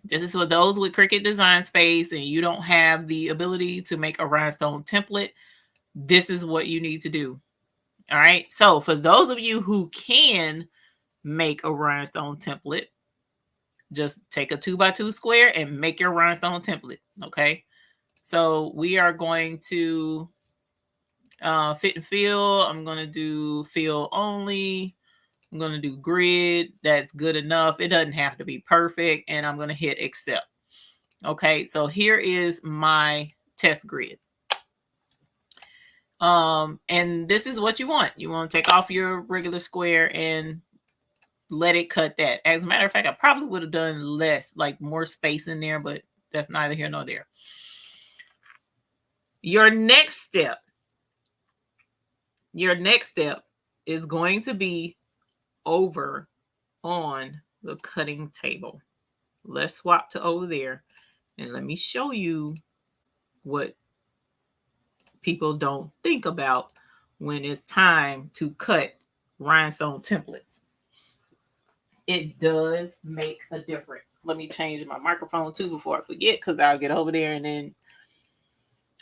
This is for those with Cricut Design Space and you don't have the ability to make a rhinestone template. This is what you need to do. All right. So for those of you who can make a rhinestone template, just take a 2x2 square and make your rhinestone template. Okay. So we are going to fit and fill. I'm going to do fill only. I'm going to do grid. That's good enough. It doesn't have to be perfect. And I'm going to hit accept. Okay, so here is my test grid. And this is what you want. You want to take off your regular square and let it cut that. As a matter of fact, I probably would have done less, like more space in there, but that's neither here nor there. Your next step is going to be over on the cutting table. Let's swap to over there and let me show you what people don't think about when it's time to cut rhinestone templates. It does make a difference. Let me change my microphone too before I forget, because I'll get over there and then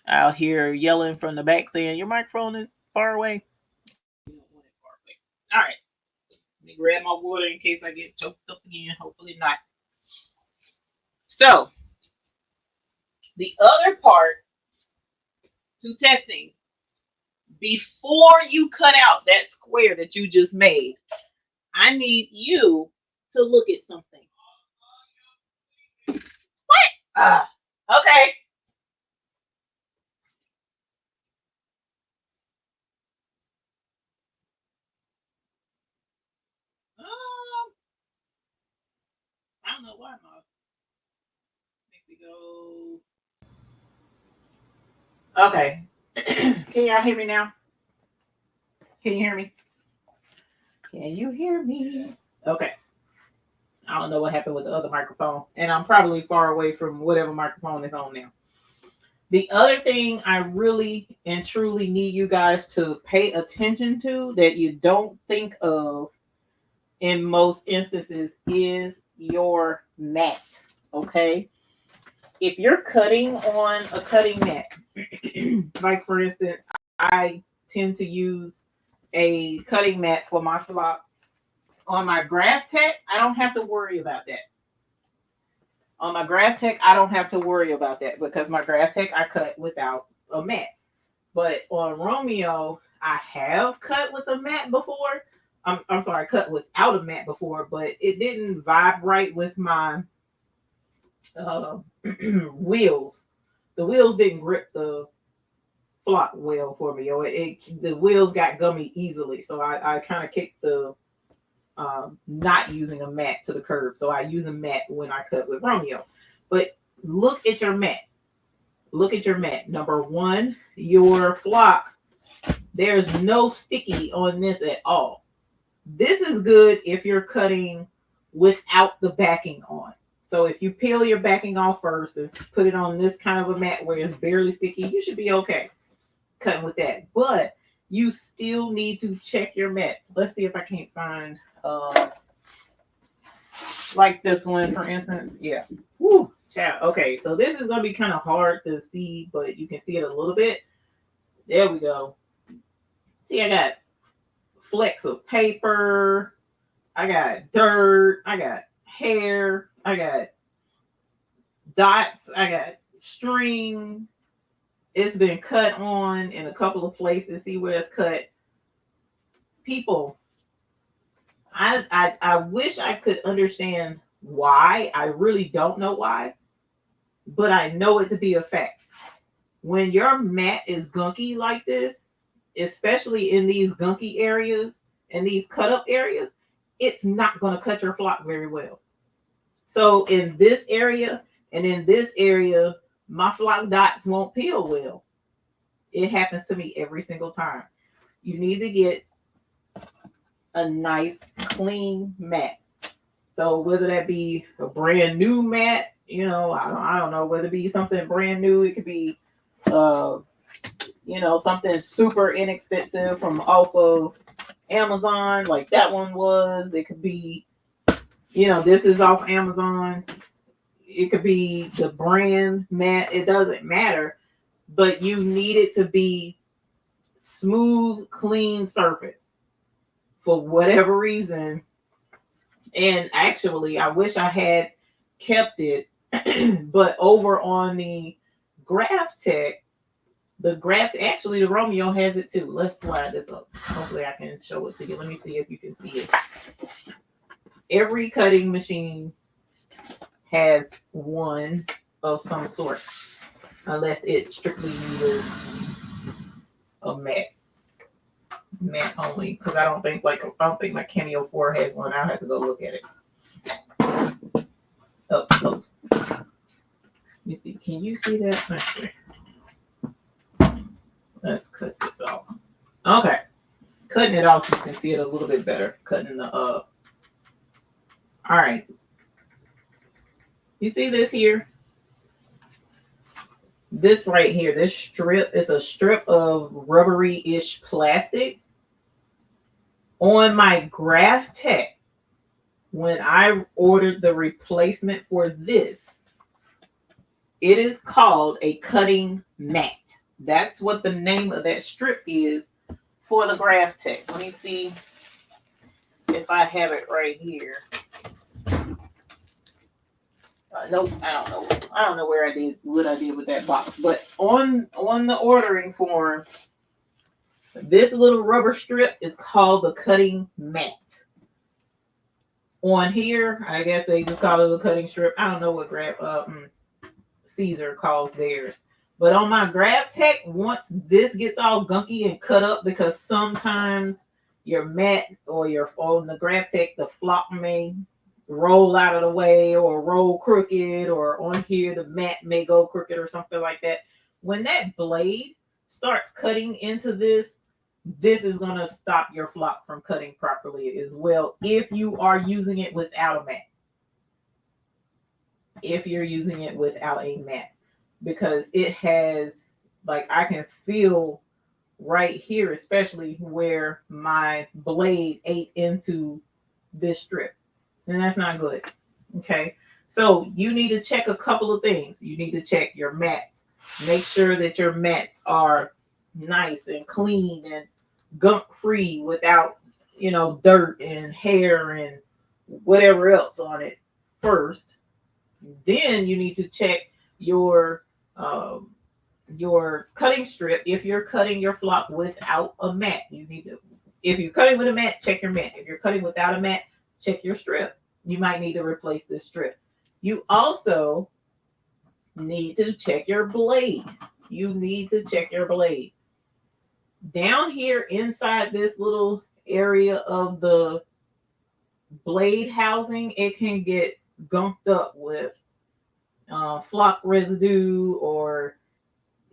I'll hear yelling from the back saying your microphone is far away. All right. Let me grab my water in case I get choked up again. Hopefully not. So the other part to testing, before you cut out that square that you just made, I need you to look at something. What? Okay. don't know why my Mexico. Okay. Can y'all hear me now? Can you hear me? Can you hear me? Okay. I don't know what happened with the other microphone, and I'm probably far away from whatever microphone is on now. The other thing I really and truly need you guys to pay attention to that you don't think of in most instances is your mat. Okay. If you're cutting on a cutting mat, like for instance, I tend to use a cutting mat for my flock. On my Graph Tech, I don't have to worry about that. On my Graph Tech, I don't have to worry about that because my Graph Tech I cut without a mat. But on Romeo, I have cut with a mat before. I'm sorry, cut without a mat before, but it didn't vibe right with my wheels. The wheels didn't grip the flock well for me. Or the wheels got gummy easily, so I kind of kicked the not using a mat to the curb. So I use a mat when I cut with Romeo. But look at your mat. Look at your mat. Number one, your flock. There's no sticky on this at all. This is good if you're cutting without the backing on. So if you peel your backing off first and put it on this kind of a mat where it's barely sticky, you should be okay cutting with that. But you still need to check your mats. Let's see if I can't find like this one, for instance. Yeah. Woo, child. Okay, so this is gonna be kind of hard to see, but you can see it a little bit. There we go. See, I got flecks of paper. I got dirt. I got hair. I got dots. I got string. It's been cut on in a couple of places. See where it's cut. People, I wish I could understand why. I really don't know why, but I know it to be a fact. When your mat is gunky like this, especially in these gunky areas and these cut up areas, it's not going to cut your flock very well. So in this area and in this area, my flock dots won't peel well. It happens to me every single time. You need to get a nice clean mat. So whether that be a brand new mat, I don't know, whether it be something brand new, it could be something super inexpensive from off of Amazon, like that one was. It could be, this is off Amazon. It could be the brand mat. It doesn't matter, but you need it to be smooth, clean surface for whatever reason. And actually, I wish I had kept it, but over on the Graph Tech, the Romeo has it too. Let's slide this up. Hopefully I can show it to you. Let me see if you can see it. Every cutting machine has one of some sort, unless it strictly uses a mat only. Because I don't think my Cameo 4 has one. I'll have to go look at it up close. You see? Can you see that? Let's cut this off. Okay. Cutting it off, you can see it a little bit better. Cutting the all right. You see this here? This right here, this strip is a strip of rubbery-ish plastic. On my Graph Tech, when I ordered the replacement for this, it is called a cutting mat. That's what the name of that strip is for the Graph Tech. Let me see if I have it right here. Nope, I don't know. I don't know what I did with that box. But on the ordering form, this little rubber strip is called the cutting mat. On here, I guess they just call it a cutting strip. I don't know what Caesar calls theirs. But on my Graph Tech, once this gets all gunky and cut up, because sometimes your mat or on the Graph Tech, the flock may roll out of the way or roll crooked, or on here the mat may go crooked or something like that. When that blade starts cutting into this, this is going to stop your flock from cutting properly as well if you are using it without a mat. If you're using it without a mat, because it has, like, I can feel right here, especially where my blade ate into this strip, and that's not good. Okay, so you need to check a couple of things. You need to check your mats. Make sure that your mats are nice and clean and gunk free, without, dirt and hair and whatever else on it first. Then you need to check your cutting strip. If you're cutting your flock without a mat, you need to. If you're cutting with a mat, check your mat. If you're cutting without a mat, check your strip. You might need to replace this strip. You also need to check your blade. You need to check your blade. Down here inside this little area of the blade housing, it can get gunked up with flock residue, or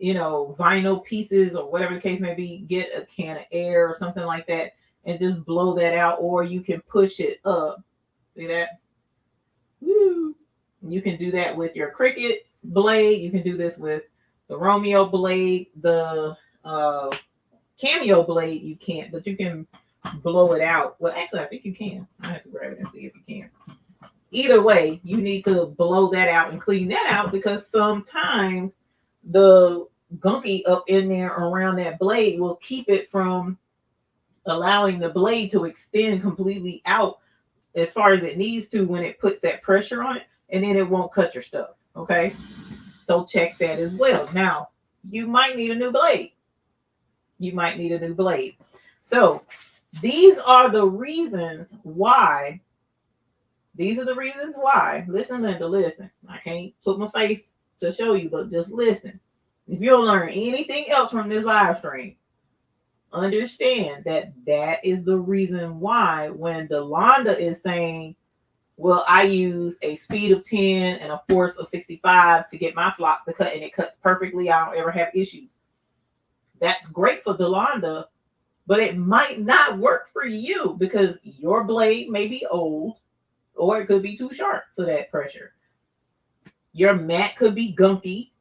vinyl pieces, or whatever the case may be. Get a can of air or something like that and just blow that out, or you can push it up. See that? Woo. You can do that with your Cricut blade. You can do this with the Romeo blade. The Cameo blade you can't, but you can blow it out. Well, actually, I think you can. I have to grab it and see if you can. Either way, you need to blow that out and clean that out, because sometimes the gunky up in there around that blade will keep it from allowing the blade to extend completely out as far as it needs to when it puts that pressure on it, and then it won't cut your stuff. Okay, so check that as well. Now, you might need a new blade. You might need a new blade. So these are the reasons why. These are the reasons why. Listen, Linda, listen. I can't put my face to show you, but just listen. If you don't learn anything else from this live stream, understand that that is the reason why when Delonda is saying, well, I use a speed of 10 and a force of 65 to get my flock to cut, and it cuts perfectly. I don't ever have issues. That's great for Delonda, but it might not work for you, because your blade may be old, or it could be too sharp for that pressure. Your mat could be gunky,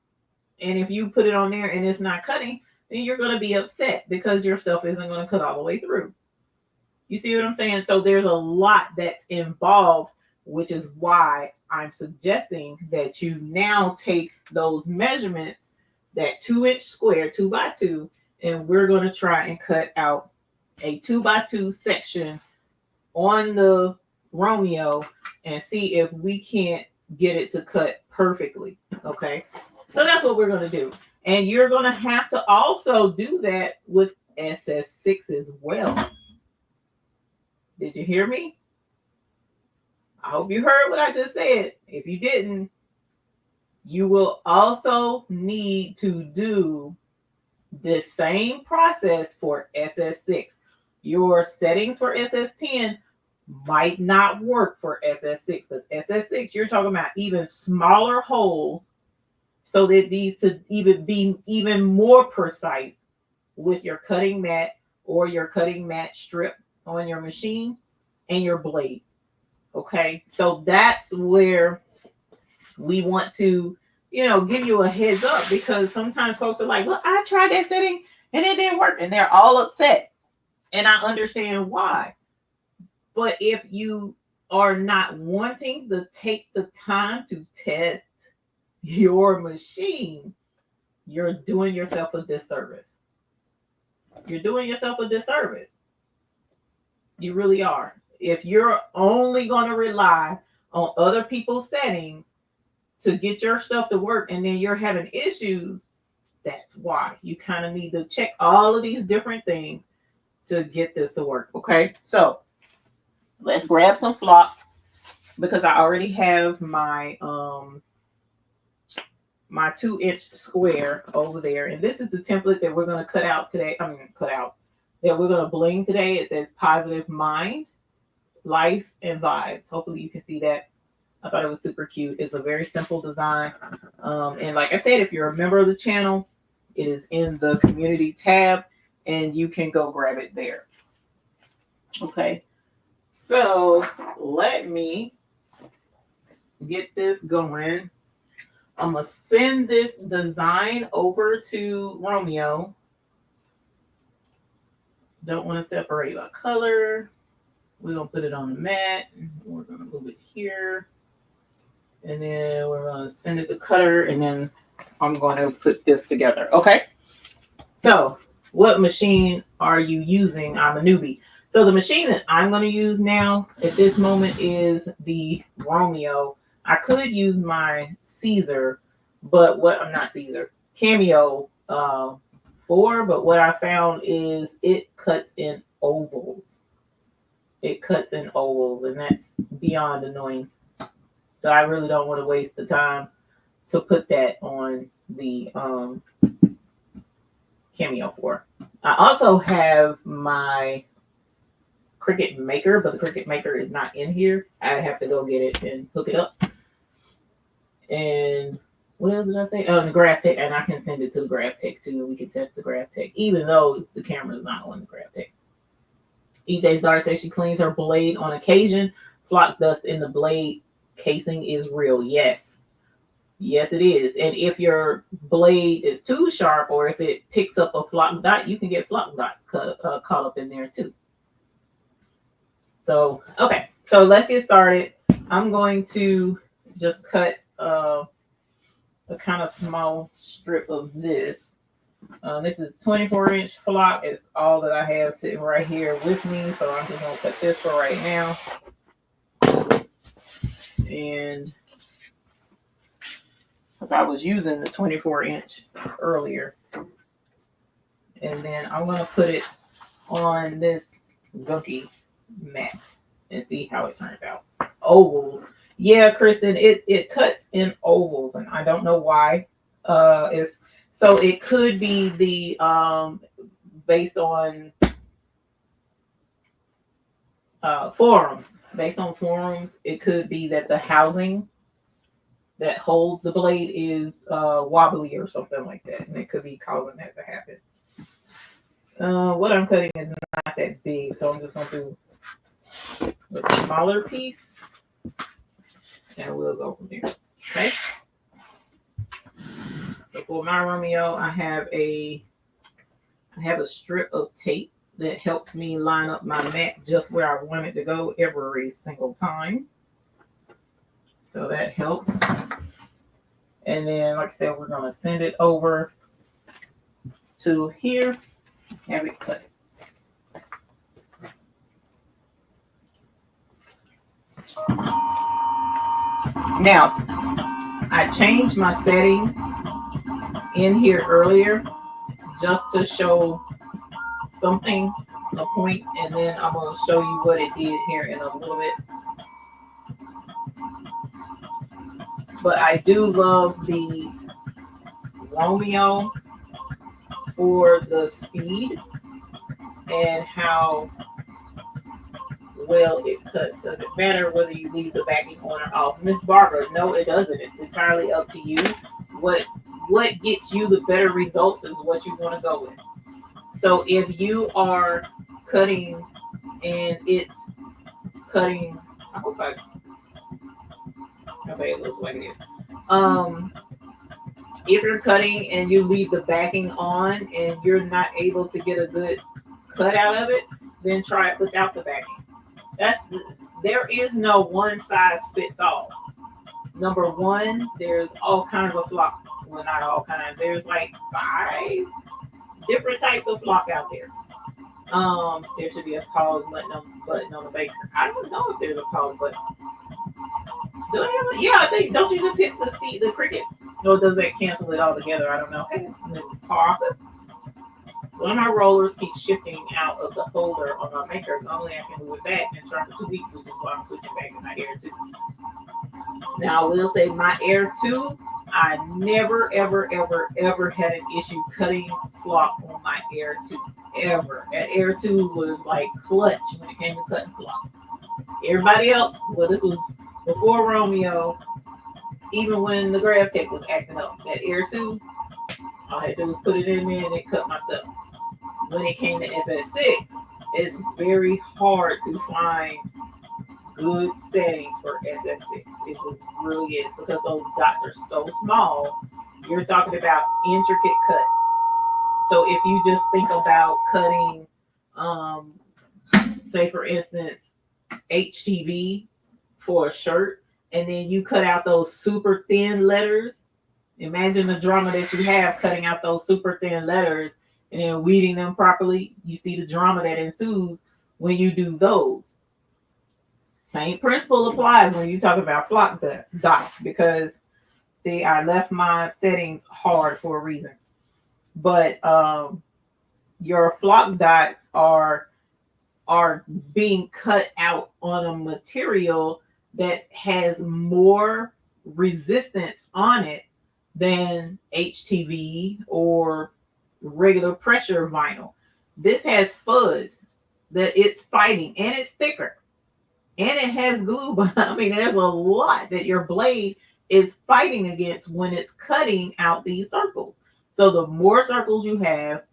and if you put it on there and it's not cutting, then you're going to be upset because your stuff isn't going to cut all the way through. You see what I'm saying? So there's a lot that's involved, which is why I'm suggesting that you now take those measurements, that 2-inch square, 2x2, and we're going to try and cut out a 2x2 section on the Romeo and see if we can't get it to cut perfectly. Okay, so that's what we're going to do, and you're going to have to also do that with SS6 as well. Did you hear me? I hope you heard what I just said. If you didn't, you will also need to do the same process for SS6. Your settings for SS10 might not work for SS6, because SS6, you're talking about even smaller holes, so that these to even be even more precise with your cutting mat or your cutting mat strip on your machine and your blade. Okay, so that's where we want to, give you a heads up, because sometimes folks are like, well, I tried that setting and it didn't work, and they're all upset. And I understand why. But if you are not wanting to take the time to test your machine, you're doing yourself a disservice. You're doing yourself a disservice. You really are. If you're only going to rely on other people's settings to get your stuff to work, and then you're having issues, that's why you kind of need to check all of these different things to get this to work. Okay, so let's grab some flock, because I already have my my 2-inch square over there, and this is the template that we're going to cut out today. That we're going to bling today. It says Positive Mind, life and vibes. Hopefully you can see that. I thought it was super cute. It's a very simple design. And like I said, if you're a member of the channel, it is in the community tab and you can go grab it there. Okay. So let me get this going. I'm going to send this design over to Romeo. Don't want to separate by color. We're going to put it on the mat. We're going to move it here. And then we're going to send it to Cutter. And then I'm going to put this together. Okay. So what machine are you using? I'm a newbie. So the machine that I'm going to use now at this moment is the Romeo. I could use my Caesar, but what I'm not Caesar, Cameo 4, but what I found is it cuts in ovals. It cuts in ovals, and that's beyond annoying. So I really don't want to waste the time to put that on the Cameo 4. I also have my Cricut Maker, but the Cricut Maker is not in here. I have to go get it and hook it up. And what else did I say? Oh, the GraphTech, and I can send it to the GraphTech too. We can test the GraphTech, even though the camera is not on the GraphTech. EJ's daughter says she cleans her blade on occasion. Flock dust in the blade casing is real. Yes. Yes, it is. And if your blade is too sharp or if it picks up a flock dot, you can get flock dots caught up in there too. So, okay. So let's get started. I'm going to just cut a kind of small strip of this. This is 24-inch flock. It's all that I have sitting right here with me. So I'm just going to cut this for right now. And because I was using the 24-inch earlier. And then I'm going to put it on this gunky mat and see how it turns out. Ovals. Yeah, Kristen, it cuts in ovals, and I don't know why. So it could be the based on forums. Based on forums, it could be that the housing that holds the blade is wobbly or something like that, and it could be causing that to happen. What I'm cutting is not that big, so I'm just going to do a smaller piece, and we'll go from there. Okay. So for my Romeo, I have a strip of tape that helps me line up my mat just where I want it to go every single time. So that helps. And then, like I said, we're going to send it over to here. Have it cut. Now, I changed my setting in here earlier just to show something, a point, and then I'm going to show you what it did here in a little bit. But I do love the Romeo for the speed and how well it cuts. Does it matter whether you leave the backing on or off? Miss Barbara, no, it doesn't. It's entirely up to you. What gets you the better results is what you want to go with. So if you are cutting and it's cutting, I hope I, okay, it looks like it is. If you're cutting and you leave the backing on and you're not able to get a good cut out of it, then try it without the backing. There is no one size fits all. Number one, there's all kinds of flock. Well, not all kinds. There's like 5 different types of flock out there. There should be a pause button on the baker. I don't know if there's a pause button. Do they have a, yeah, I think, don't you just hit the Cricut? Or does that cancel it all together? I don't know. Hey, Mrs. Parker. One of my rollers keeps shifting out of the holder on my maker. Normally I can move it back and turn for 2 weeks, which is why I'm switching back to my Air 2. Now I will say my Air 2, I never, ever, ever, ever had an issue cutting flock on my Air 2. Ever. That Air 2 was like clutch when it came to cutting flock. Everybody else, well, this was before Romeo, even when the grab tech was acting up, that Air 2, all I had to do was put it in there and it cut my stuff. When it came to SS6, it's very hard to find good settings for SS6. It just really is because those dots are so small. You're talking about intricate cuts. So if you just think about cutting, um, say for instance, HTV for a shirt, and then you cut out those super thin letters. Imagine the drama that you have cutting out those super thin letters and then weeding them properly. You see the drama that ensues when you do those. Same principle applies when you talk about flock dots because see, I left my settings hard for a reason. But your flock dots are being cut out on a material that has more resistance on it than HTV or regular pressure vinyl. This has fuzz that it's fighting and it's thicker and it has glue. I mean, there's a lot that your blade is fighting against when it's cutting out these circles. So the more circles you have,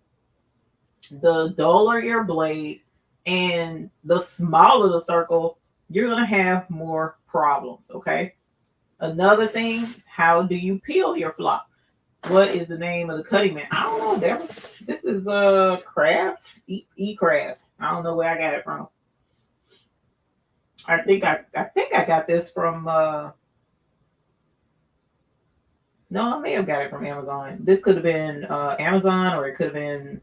the duller your blade and the smaller the circle, you're going to have more problems. Okay. Another thing, how do you peel your flock? What is the name of the cutting mat? I don't know, Deborah. This is Craft, Craft. I don't know where I got it from. I think I got this from no, I may have got it from Amazon. This could have been Amazon or it could have been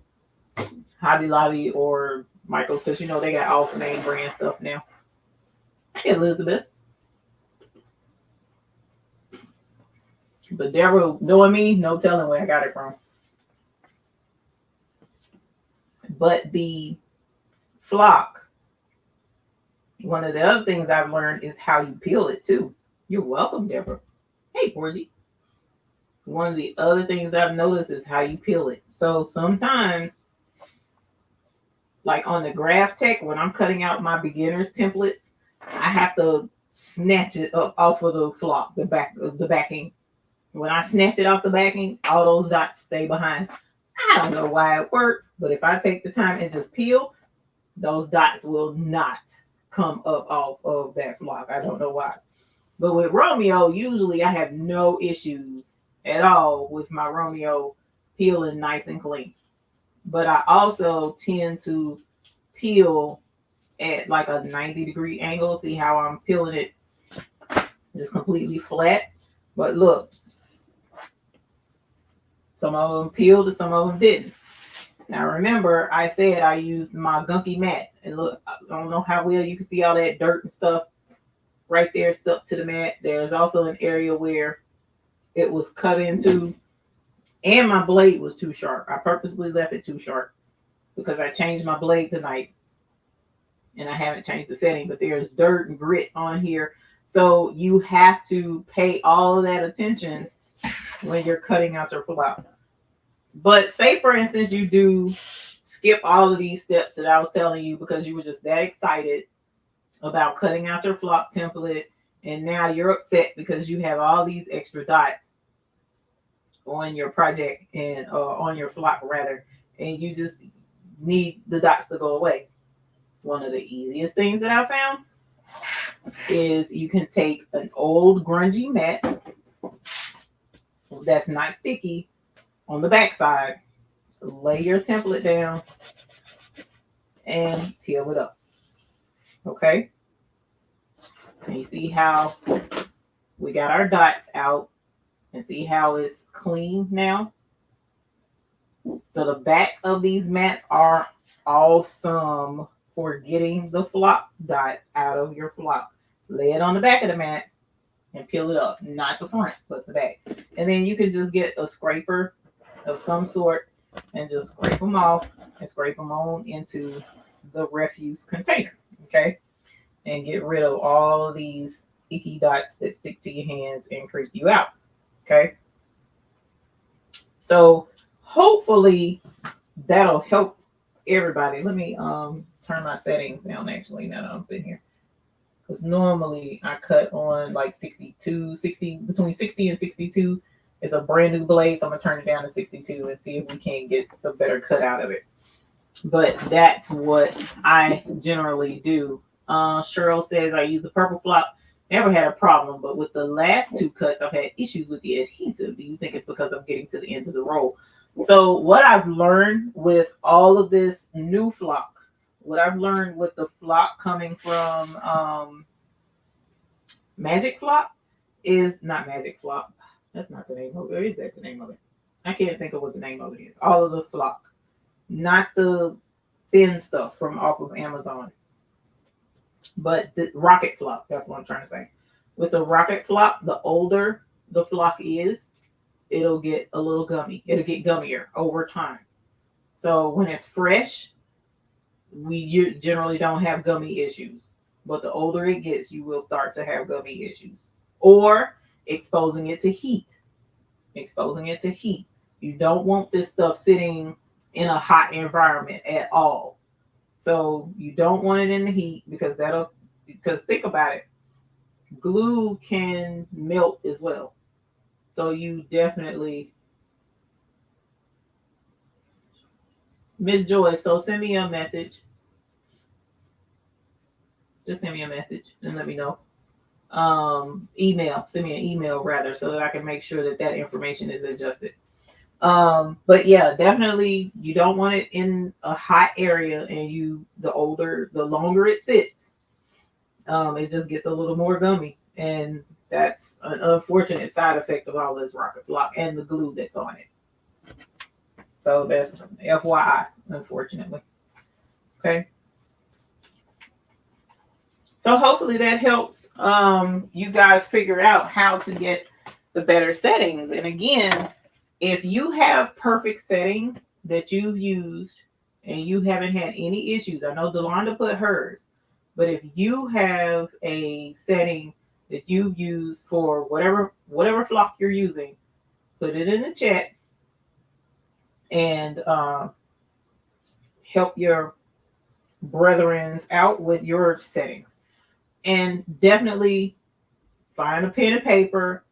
Hobby Lobby or Michael's because you know they got all the name brand stuff now. Hey, Elizabeth. But Deborah, knowing me, no telling where I got it from. But the flock, one of the other things I've learned is how you peel it too. You're welcome, Deborah. Hey, Porgy. One of the other things I've noticed is how you peel it. So sometimes, like on the graph tech, when I'm cutting out my beginners templates, I have to snatch it up off of the flock, the backing. When I snatch it off the backing, all those dots stay behind. I don't know why it works, but if I take the time and just peel, those dots will not come up off of that flock. I don't know why. But with Romeo, usually I have no issues at all with my Romeo peeling nice and clean. But I also tend to peel at like a 90-degree angle. See how I'm peeling it just completely flat? But look, some of them peeled and some of them didn't. Now remember, I said I used my gunky mat. And look, I don't know how well you can see all that dirt and stuff right there stuck to the mat. There's also an area where it was cut into and my blade was too sharp. I purposely left it too sharp because I changed my blade tonight and I haven't changed the setting, but there's dirt and grit on here. So you have to pay all of that attention when you're cutting out your flock. But say, for instance, you do skip all of these steps that I was telling you because you were just that excited about cutting out your flock template, and now you're upset because you have all these extra dots on your project and on your flock rather, and you just need the dots to go away. One of the easiest things that I found is you can take an old grungy mat that's not sticky on the back side, lay your template down and peel it up. Okay, and you see how we got our dots out and see how it's clean now. So the back of these mats are awesome for getting the flock dots out of your flock. Lay it on the back of the mat and peel it up, not the front, but the back. And then you can just get a scraper of some sort and just scrape them off and scrape them on into the refuse container, okay? And get rid of all of these icky dots that stick to your hands and creep you out, okay? So hopefully that'll help everybody. Let me turn my settings down actually now that I'm sitting here. because normally I cut on like 62, 60, between 60 and 62. It's a brand new blade, so I'm gonna turn it down to 62 and see if we can get a better cut out of it. But that's what I generally do. Cheryl says I use the purple flock. Never had a problem, but with the last two cuts, I've had issues with the adhesive. Do you think it's because I'm getting to the end of the roll? So what I've learned with all of this new flock, what I've learned with the flock coming from Magic Flock is not Magic Flock. That's not the name of it. Or is that the name of it? I can't think of what the name of it is. All of the flock, not the thin stuff from off of Amazon, but the rocket flock. That's what I'm trying to say. With the rocket flock, the older the flock is, it'll get a little gummy. It'll get gummier over time. So when it's fresh, you generally don't have gummy issues. But the older it gets, you will start to have gummy issues. Or exposing it to heat. Exposing it to heat. You don't want this stuff sitting in a hot environment at all. So you don't want it in the heat because think about it, glue can melt as well. So you definitely, Miss Joy, so send me a message. Just send me a message and let me know. Send me an email rather, so that I can make sure that information is adjusted. But yeah, definitely you don't want it in a hot area, and the longer it sits, it just gets a little more gummy, and that's an unfortunate side effect of all this rocket block and the glue that's on it. So that's FYI, unfortunately. Okay. So hopefully that helps you guys figure out how to get the better settings. And again, if you have perfect settings that you've used and you haven't had any issues, I know Delonda put hers, but if you have a setting that you've used for whatever flock you're using, put it in the chat and help your brethrens out with your settings. And definitely find a pen and paper,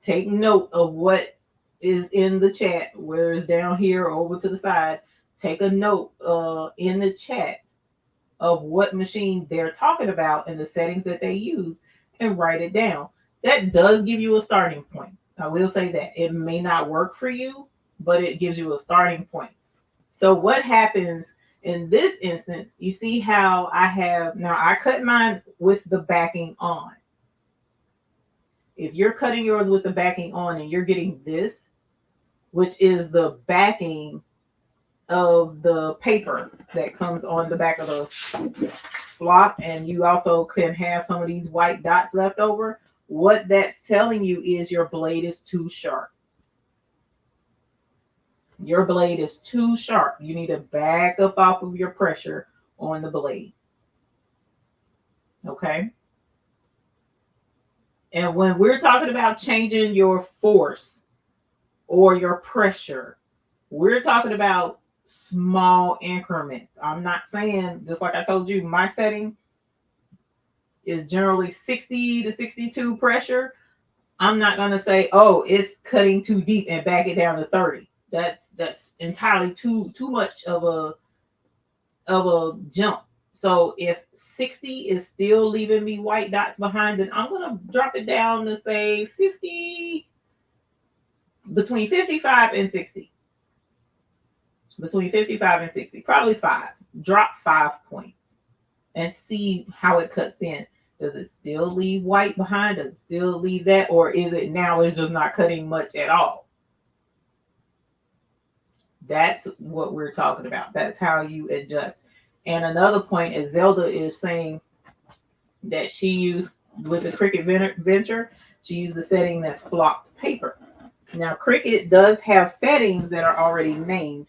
take note of what is in the chat, whether it's down here or over to the side. Take a note in the chat of what machine they're talking about and the settings that they use, and write it down. That does give you a starting point. I will say that it may not work for you, but it gives you a starting point. So what happens in this instance, you see how I cut mine with the backing on. If you're cutting yours with the backing on and you're getting this, which is the backing of the paper that comes on the back of the flock, and you also can have some of these white dots left over, what that's telling you is your blade is too sharp. Your blade is too sharp. You need to back up off of your pressure on the blade. Okay? And when we're talking about changing your force or your pressure, we're talking about small increments. I'm not saying, just like I told you, my setting is generally 60 to 62 pressure. I'm not going to say, oh, it's cutting too deep and back it down to 30. That's entirely too much of a jump. So if 60 is still leaving me white dots behind, then I'm going to drop it down to say 50, between 55 and 60. Between 55 and 60, probably 5. Drop 5 points and see how it cuts in. Does it still leave white behind? Does it still leave that? Or is it now it's just not cutting much at all? That's what we're talking about. That's how you adjust. And another point is Zelda is saying that she used with the Cricut Venture, she used the setting that's flocked paper. Now, Cricut does have settings that are already named,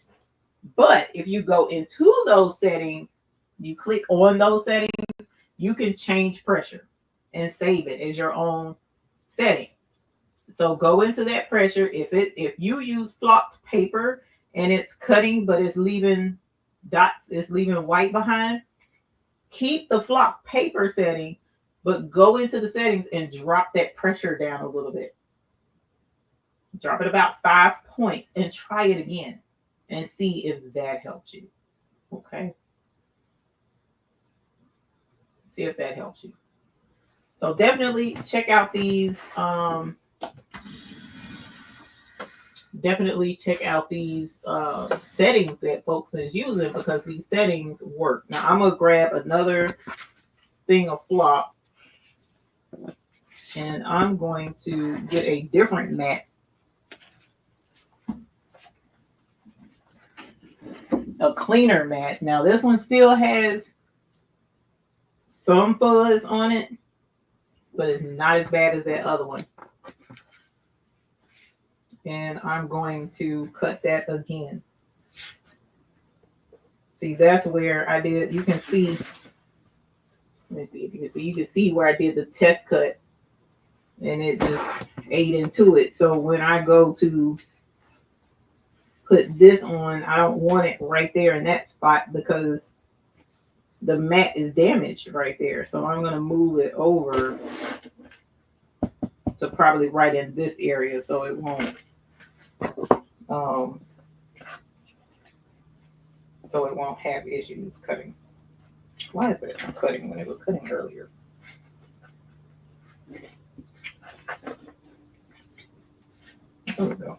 but if you go into those settings, you click on those settings, you can change pressure and save it as your own setting. So go into that pressure. If you use flocked paper and it's cutting, but it's leaving dots, it's leaving white behind, keep the flocked paper setting, but go into the settings and drop that pressure down a little bit. Drop it about 5 points and try it again and see if that helps you. Okay. See if that helps you. So definitely check out these. Definitely check out these settings that folks is using, because these settings work. Now I'm gonna grab another thing of flop, and I'm going to get a different mat. A cleaner mat. Now this one still has some fuzz on it, but it's not as bad as that other one. And I'm going to cut that again. See, that's where I did, you can see, let me see if you can see, you can see where I did the test cut and it just ate into it. So when I go to put this on, I don't want it right there in that spot because the mat is damaged right there. So I'm going to move it over to probably right in this area so it won't have issues cutting. Why is it cutting when it was cutting earlier? There we go.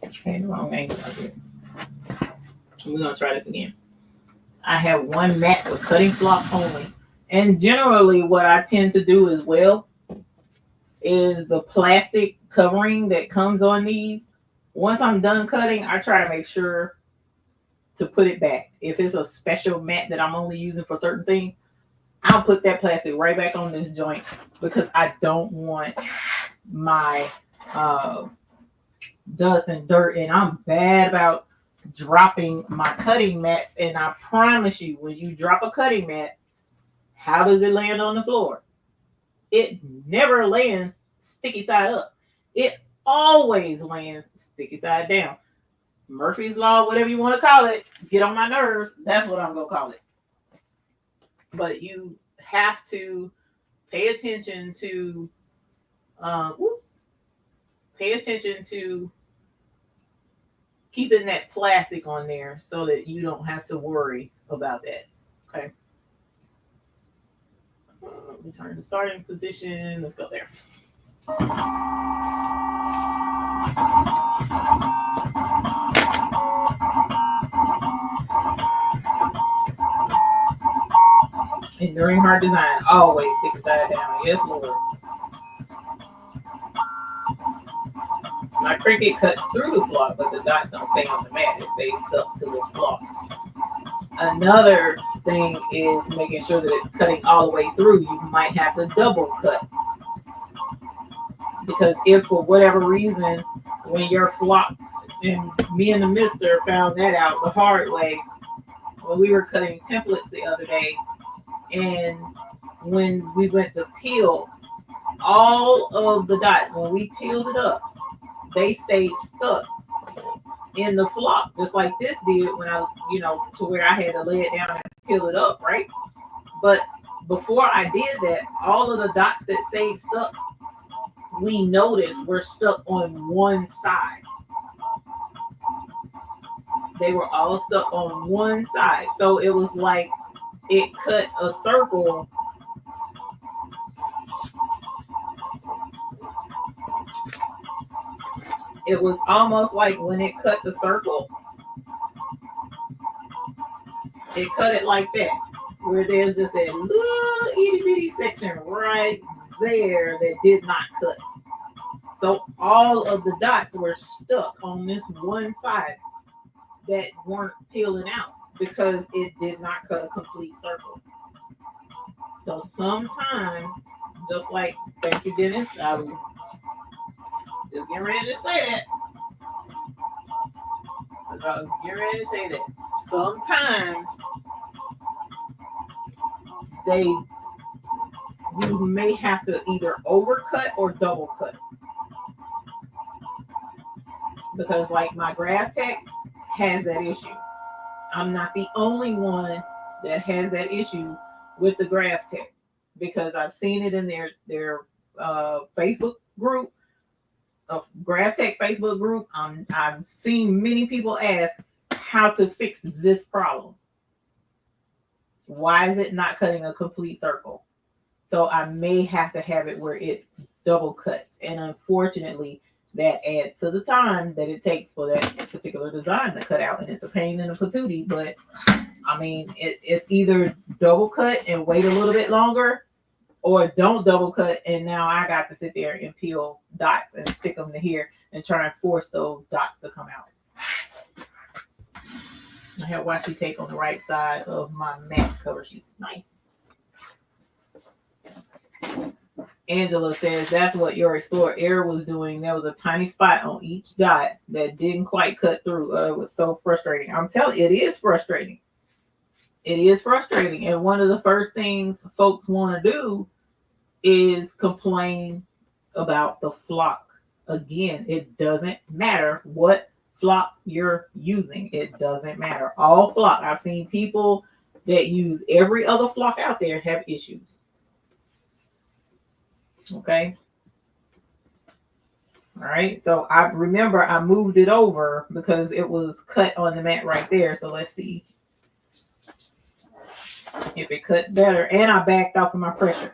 Okay, the wrong angle like this. We're gonna try this again. I have one mat for cutting flop only. And generally what I tend to do as well is the plastic covering that comes on these. Once I'm done cutting, I try to make sure to put it back. If it's a special mat that I'm only using for certain things, I'll put that plastic right back on this joint because I don't want my dust and dirt. And I'm bad about dropping my cutting mat. And I promise you, when you drop a cutting mat, how does it land on the floor? It never lands sticky side up. It always lands sticky side down. Murphy's Law, whatever you want to call it, get on my nerves. That's what I'm going to call it. But you have to pay attention to, pay attention to keeping that plastic on there so that you don't have to worry about that. Okay. Return to starting position. Let's go there. Enduring hard design, always stick it side down. Yes, Lord. My Cricut cuts through the flop, but the dots don't stay on the mat. It stays stuck to the flop. Another thing is making sure that it's cutting all the way through. You might have to double cut. Because if for whatever reason, when your flop, and me and the mister found that out the hard way, when we were cutting templates the other day, and when we went to peel, all of the dots, when we peeled it up, they stayed stuck in the flop, just like this did when I, to where I had to lay it down and peel it up, right? But before I did that, all of the dots that stayed stuck, we noticed were stuck on one side. They were all stuck on one side. So it was like it cut a circle. It was almost like when it cut the circle, it cut it like that, where there's just that little itty bitty section right there that did not cut. So all of the dots were stuck on this one side that weren't peeling out because it did not cut a complete circle. So sometimes, just like, thank you, Dennis, I was just getting ready to say that. I was getting ready to say that. Sometimes you may have to either overcut or double cut. Because like my graph tech has that issue. I'm not the only one that has that issue with the graph tech, because I've seen it in their Facebook group, graph tech Facebook group. I've seen many people ask how to fix this problem. Why is it not cutting a complete circle? So I may have to have it where it double cuts. And unfortunately, that adds to the time that it takes for that particular design to cut out. And it's a pain in the patootie, but I mean, it's either double cut and wait a little bit longer, or don't double cut and now I got to sit there and peel dots and stick them to here and try and force those dots to come out. I have washi tape on the right side of my mat cover sheets. Nice. Angela says that's what your Explorer Air was doing. There was a tiny spot on each dot that didn't quite cut through. It was so frustrating. I'm telling you, it is frustrating. It is frustrating. And one of the first things folks want to do is complain about the flock. Again, it doesn't matter what flock you're using. It doesn't matter. All flock. I've seen people that use every other flock out there have issues. Okay. All right. So I remember I moved it over because it was cut on the mat right there. So let's see if it cut better. And I backed off of my pressure.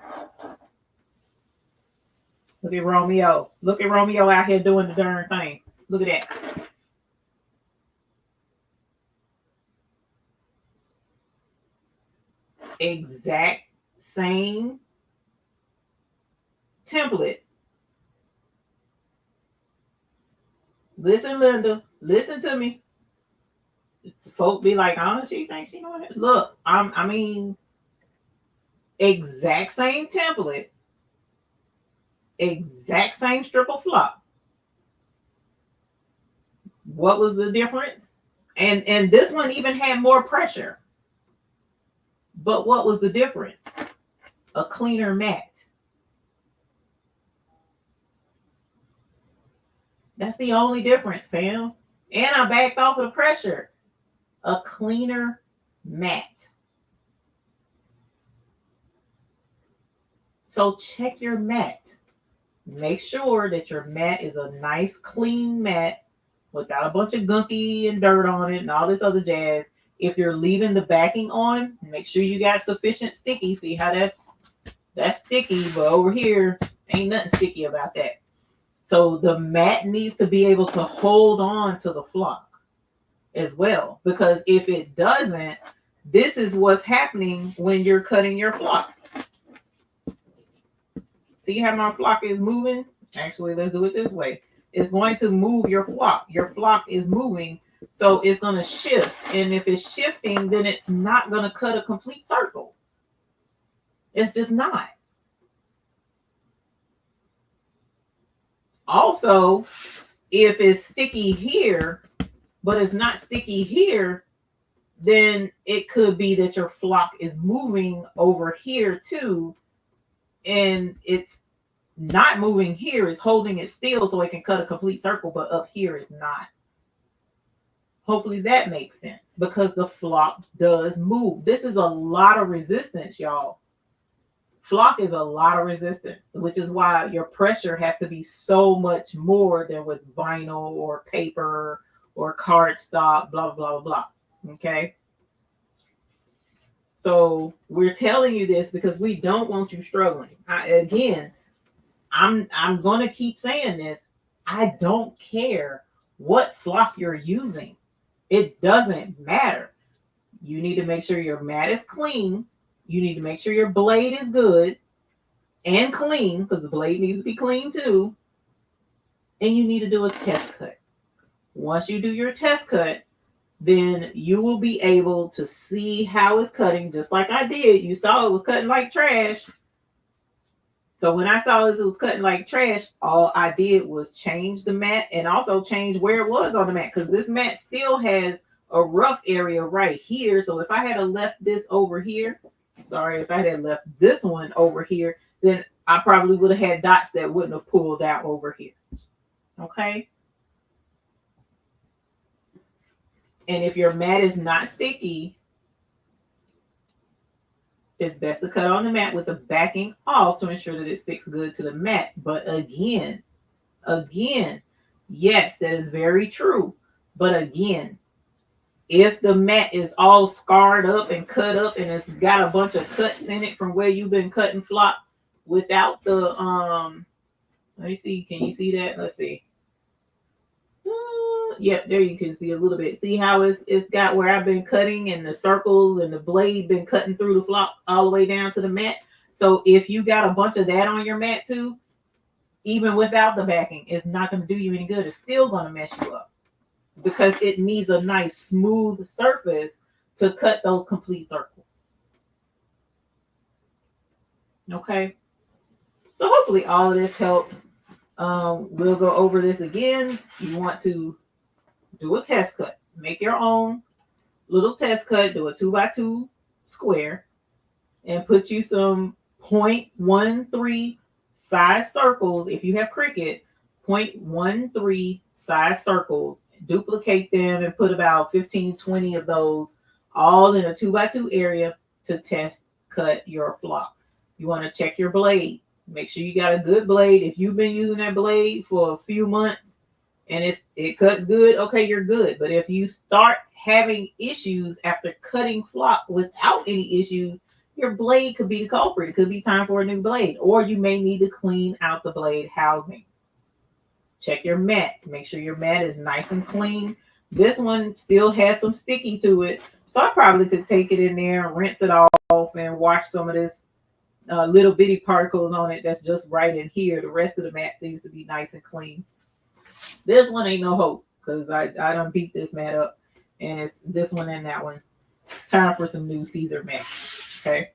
Look at Romeo. Look at Romeo out here doing the darn thing. Look at that. Exact same template. Listen, Linda. Listen to me. Folk be like, oh, she thinks she know it. Look, I mean, exact same template. Exact same strip of flock. What was the difference? And this one even had more pressure. But what was the difference? A cleaner mat. That's the only difference, fam. And I backed off of the pressure. A cleaner mat. So check your mat. Make sure that your mat is a nice, clean mat without a bunch of gunky and dirt on it and all this other jazz. If you're leaving the backing on, make sure you got sufficient sticky. See how that's sticky, but over here ain't nothing sticky about that. So the mat needs to be able to hold on to the flock as well, because if it doesn't, this is what's happening when you're cutting your flock. See how my flock is moving? Actually, let's do it this way. It's going to move your flock. Your flock is moving, so it's going to shift. And if it's shifting, then it's not going to cut a complete circle. It's just not. Also, if it's sticky here, but it's not sticky here, then it could be that your flock is moving over here too, and it's not moving here, it's holding it still so it can cut a complete circle, but up here is not. Hopefully that makes sense, because the flock does move. This is a lot of resistance, y'all. Flock is a lot of resistance, which is why your pressure has to be so much more than with vinyl or paper or cardstock, blah, blah, blah. Okay. So we're telling you this because we don't want you struggling. I'm going to keep saying this. I don't care what flock you're using. It doesn't matter. You need to make sure your mat is clean. You need to make sure your blade is good and clean, because the blade needs to be clean too. And you need to do a test cut. Once you do your test cut, then you will be able to see how it's cutting, just like I did. You saw it was cutting like trash. So when I saw it was cutting like trash, all I did was change the mat and also change where it was on the mat, because this mat still has a rough area right here. So if I had left this over here, if I had left this one over here, then I probably would have had dots that wouldn't have pulled out over here. Okay. And if your mat is not sticky, it's best to cut on the mat with the backing off to ensure that it sticks good to the mat. But again, yes, that is very true. But again, if the mat is all scarred up and cut up and it's got a bunch of cuts in it from where you've been cutting flock without the let me see, can you see that? Let's see. Yep, there you can see a little bit. See how it's got where I've been cutting and the circles and the blade been cutting through the flock all the way down to the mat. So if you got a bunch of that on your mat too, even without the backing, it's not going to do you any good. It's still going to mess you up because it needs a nice smooth surface to cut those complete circles. Okay. So hopefully all of this helped. We'll go over this again. You want to do a test cut. Make your own little test cut. Do a 2x2 square and put you some 0.13 size circles. If you have Cricut, 0.13 size circles. Duplicate them and put about 15, 20 of those all in a 2x2 area to test cut your flock. You want to check your blade. Make sure you got a good blade. If you've been using that blade for a few months and it cuts good, okay, you're good. But if you start having issues after cutting flock without any issues, your blade could be the culprit. It could be time for a new blade, or you may need to clean out the blade housing. Check your mat. Make sure your mat is nice and clean. This one still has some sticky to it, so I probably could take it in there and rinse it off and wash some of this little bitty particles on it that's just right in here. The rest of the mat seems to be nice and clean. This one ain't no hope because I done beat this mat up, and it's this one and that one. Time for some new Caesar mats. Okay.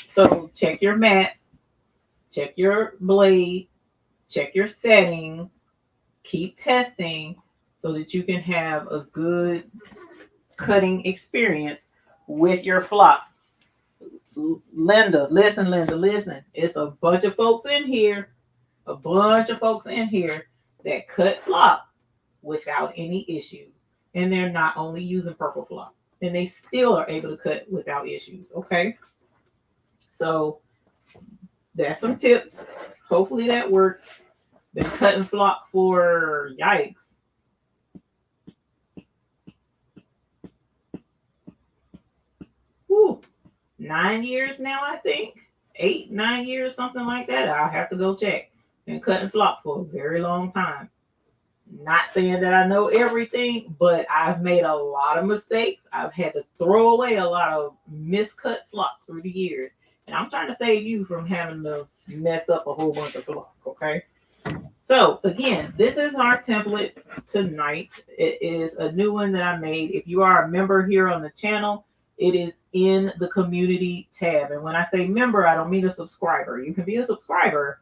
So check your mat, check your blade, check your settings, keep testing so that you can have a good cutting experience with your flock. Linda, listen. It's a bunch of folks in here that cut flock without any issues. And they're not only using purple flock, and they still are able to cut without issues. Okay. So that's some tips. Hopefully that works. Been cutting flock for yikes. Woo. 9 years now, I think. 8, 9 years, something like that. I'll have to go check. Been cutting flock for a very long time. Not saying that I know everything, but I've made a lot of mistakes. I've had to throw away a lot of miscut flock through the years. And I'm trying to save you from having to mess up a whole bunch of flock, okay? So, again, this is our template tonight. It is a new one that I made. If you are a member here on the channel, it is in the community tab. And when I say member, I don't mean a subscriber. You can be a subscriber,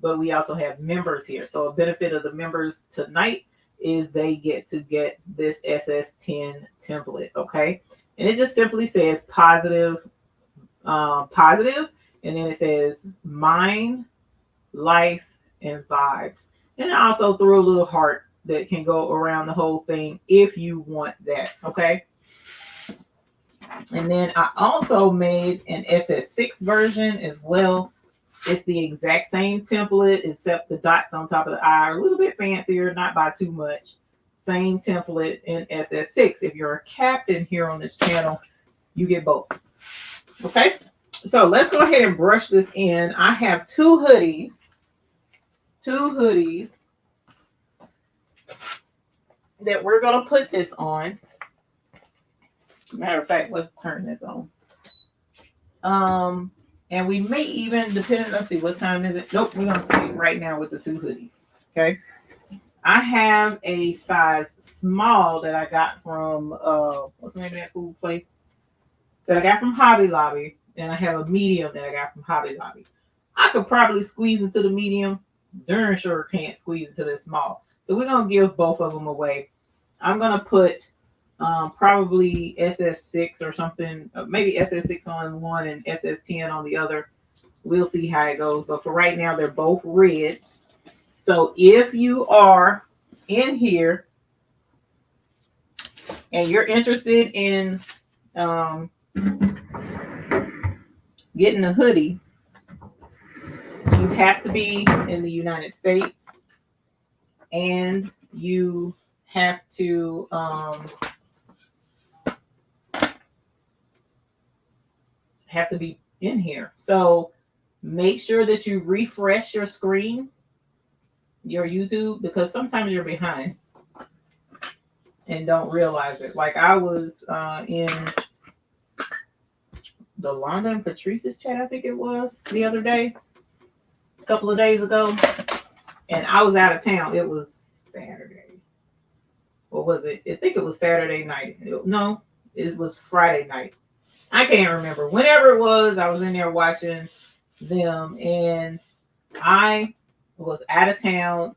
but we also have members here. So a benefit of the members tonight is they get to get this SS10 template, okay? And it just simply says positive, and then it says mind, life, and vibes. And I also threw a little heart that can go around the whole thing if you want that, okay? And then I also made an SS6 version as well. It's the exact same template, except the dots on top of the I are a little bit fancier, not by too much. Same template in SS6. If you're a captain here on this channel, you get both. Okay, so let's go ahead and brush this in. I have two hoodies that we're going to put this on. Matter of fact, let's turn this on. And we may even, depending, let's see, what time is it? Nope, we're going to stay right now with the two hoodies. Okay. I have a size small that I got from, what's the name of that food place? That I got from Hobby Lobby. And I have a medium that I got from Hobby Lobby. I could probably squeeze into the medium. Darn sure can't squeeze into the small. So we're going to give both of them away. I'm going to put probably SS6 or something, maybe SS6 on one and SS10 on the other. We'll see how it goes. But for right now, they're both red. So if you are in here and you're interested in getting a hoodie, you have to be in the United States, and you have to be in here. So make sure that you refresh your screen, your YouTube, because sometimes you're behind and don't realize it. Like I was in the Londa and Patrice's chat, I think it was the other day, a couple of days ago, and I was out of town. It was Saturday. What was it? I think it was Saturday night. No, it was Friday night. I can't remember. Whenever it was, I was in there watching them, and I was out of town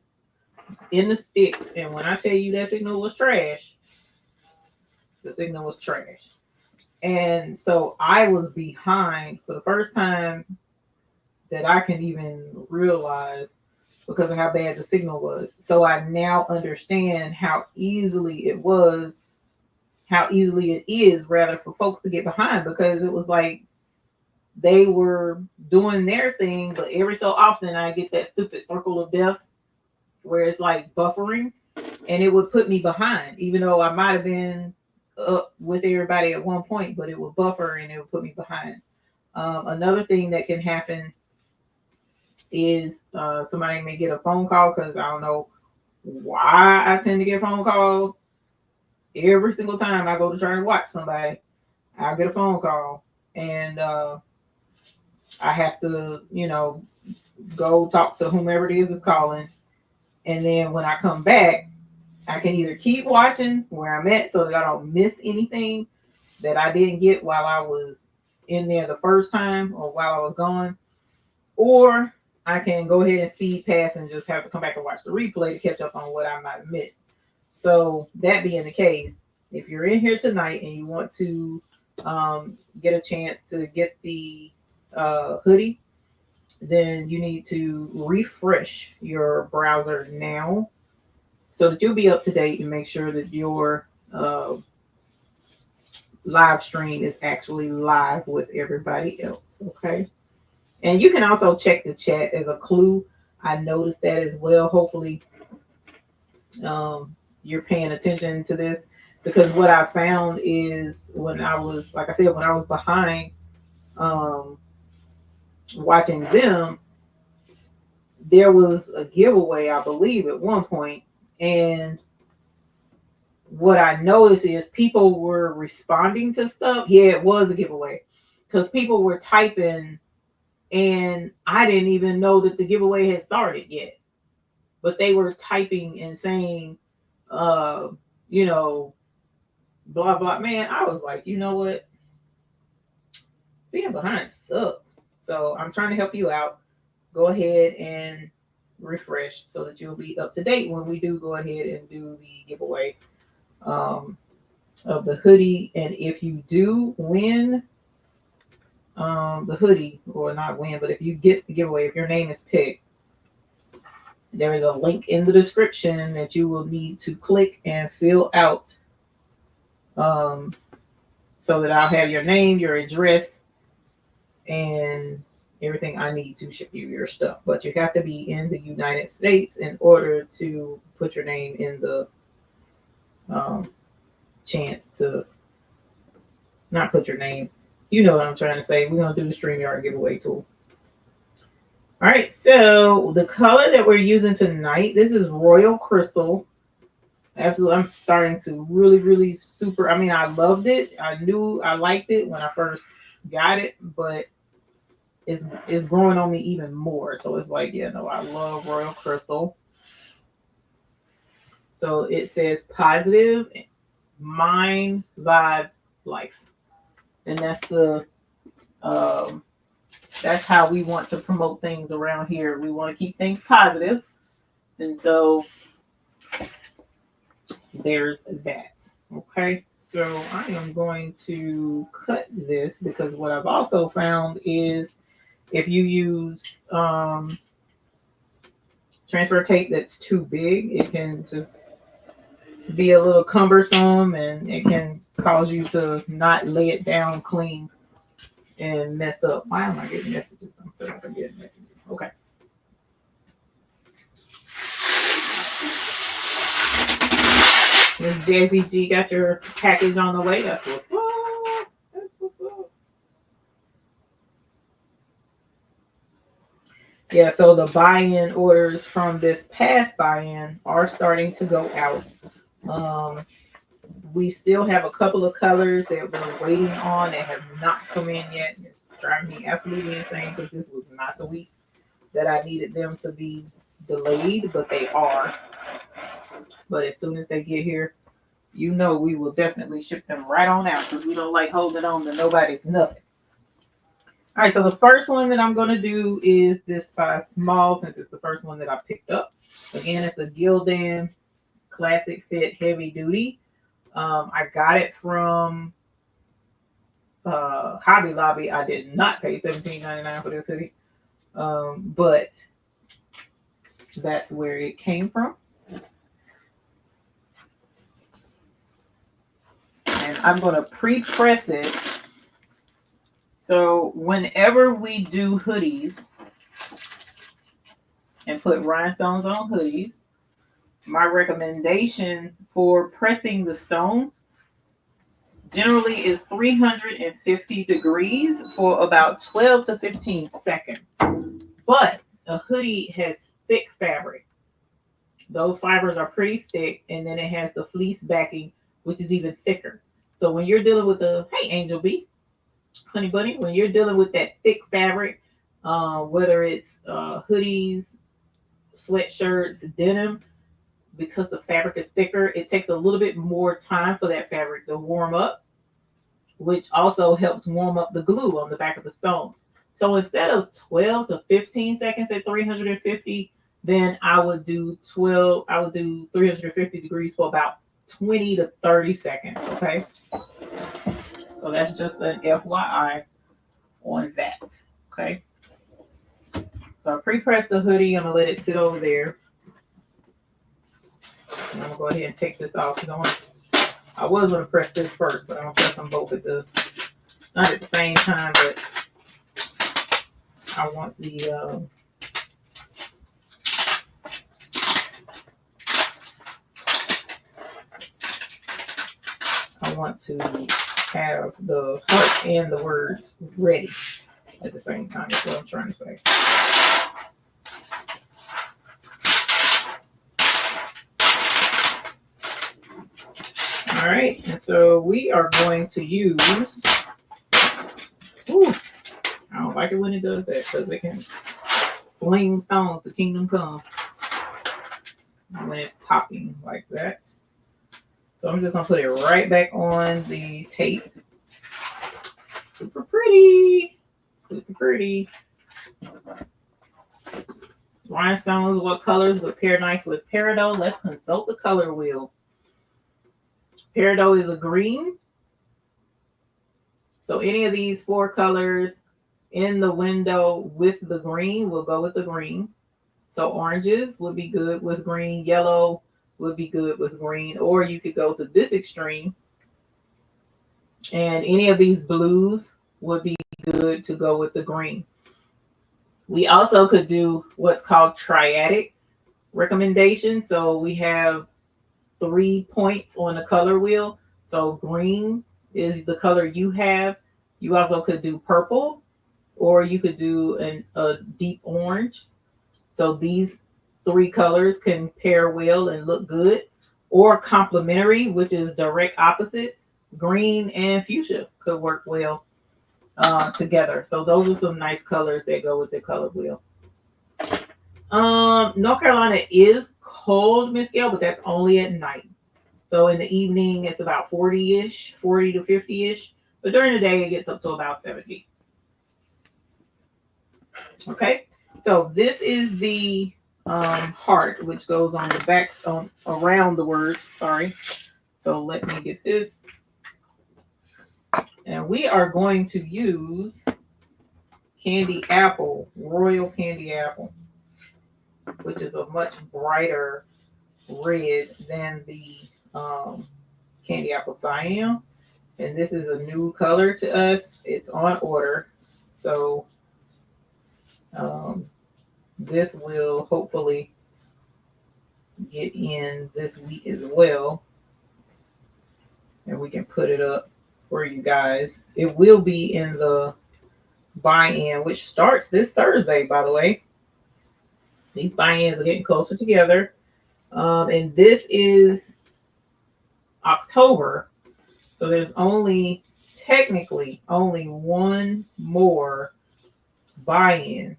in the sticks. And when I tell you that signal was trash, the signal was trash. And so I was behind for the first time that I can even realize because of how bad the signal was. So I now understand how easily it is rather for folks to get behind, because it was like they were doing their thing, but every so often I get that stupid circle of death where it's like buffering, and it would put me behind, even though I might have been up with everybody at one point, but it would buffer and it would put me behind. Another thing that can happen is somebody may get a phone call, because I don't know why I tend to get phone calls. Every single time I go to try and watch somebody, I'll get a phone call, and I have to, go talk to whomever it is calling. And then when I come back, I can either keep watching where I'm at so that I don't miss anything that I didn't get while I was in there the first time or while I was gone, or I can go ahead and speed past and just have to come back and watch the replay to catch up on what I might have missed. So that being the case, if you're in here tonight and you want to get a chance to get the hoodie, then you need to refresh your browser now so that you'll be up to date and make sure that your live stream is actually live with everybody else. Okay. And you can also check the chat as a clue. I noticed that as well. Hopefully you're paying attention to this, because what I found is when I was, like I said, when I was behind watching them, there was a giveaway, I believe, at one point, and what I noticed is people were responding to stuff. Yeah, it was a giveaway, because people were typing, and I didn't even know that the giveaway had started yet, but they were typing and saying, blah blah. Man, I was like, you know what? Being behind sucks. So I'm trying to help you out. Go ahead and refresh so that you'll be up to date when we do go ahead and do the giveaway of the hoodie. And if you do win the hoodie, or not win, but if you get the giveaway, if your name is picked, there is a link in the description that you will need to click and fill out so that I'll have your name, your address, and everything I need to ship you your stuff. But you have to be in the United States in order to put your name in the chance to not put your name. You know what I'm trying to say. We're going to do the StreamYard giveaway tool. All right, so the color that we're using tonight, this is Royal Crystal. Absolutely, I'm starting to really super. I mean, I loved it. I knew I liked it when I first got it, but it's growing on me even more. So it's like, yeah, no, I love Royal Crystal. So it says positive, mind, vibes, life, and that's the that's how we want to promote things around here. We want to keep things positive, and so there's that. Okay, so I am going to cut this, because what I've also found is if you use transfer tape that's too big, it can just be a little cumbersome, and it can cause you to not lay it down clean. and mess up. Why am I getting messages? I'm getting messages. Okay. Miss Jazzy G got your package on the way. That's what's up. That's what's up. Yeah, so the buy-in orders from this past buy-in are starting to go out. We still have a couple of colors that we're waiting on that have not come in yet. It's driving me absolutely insane because this was not the week that I needed them to be delayed, but they are. But as soon as they get here, you know we will definitely ship them right on out because we don't like holding on to nobody's nothing. All right, so the first one that I'm going to do is this size small since it's the first one that I picked up. Again, it's a Gildan Classic Fit Heavy Duty. I got it from Hobby Lobby. I did not pay $17.99 for this hoodie, but that's where it came from. And I'm going to pre-press it. So whenever we do hoodies and put rhinestones on hoodies, my recommendation for pressing the stones generally is 350 degrees for about 12 to 15 seconds. But a hoodie has thick fabric. Those fibers are pretty thick, and then it has the fleece backing, which is even thicker. So when you're dealing with hey Angel B, honey bunny, when you're dealing with that thick fabric, whether it's hoodies, sweatshirts, denim, because the fabric is thicker, it takes a little bit more time for that fabric to warm up, which also helps warm up the glue on the back of the stones. So instead of 12 to 15 seconds at 350, then I would do 350 degrees for about 20 to 30 seconds. Okay. So that's just an FYI on that. Okay. So I pre-pressed the hoodie. I'm gonna let it sit over there. And I'm gonna go ahead and take this off because I was gonna press this first, but I'm gonna press them both not at the same time, but I want to have the heart and the words ready at the same time. That's what I'm trying to say. All right, and so we are going to use. Ooh, I don't like it when it does that because it can flame stones. The kingdom come when it's popping like that. So I'm just gonna put it right back on the tape. Super pretty, super pretty. Rhinestones, what colors would pair nice with peridot? Let's consult the color wheel. Peridot is a green. So any of these 4 colors in the window with the green will go with the green. So oranges would be good with green. Yellow would be good with green. Or you could go to this extreme. And any of these blues would be good to go with the green. We also could do what's called triadic recommendation. So we have 3 points on the color wheel. So green is the color you have. You also could do purple, or you could do a deep orange. So these 3 colors can pair well and look good. Or complementary, which is direct opposite. Green and fuchsia could work well together. So those are some nice colors that go with the color wheel. North Carolina is cold, Miss Gail, but that's only at night. So in the evening, it's about 40-ish, 40 to 50-ish. But during the day, it gets up to about 70. Okay, so this is the heart, which goes on the back, around the words. Sorry. So let me get this. And we are going to use Candy Apple, Royal Candy Apple, which is a much brighter red than the Candy Apple Cyan. And this is a new color to us. It's on order. So this will hopefully get in this week as well. And we can put it up for you guys. It will be in the buy-in, which starts this Thursday, by the way. These buy-ins are getting closer together. And this is October. So there's technically only one more buy-in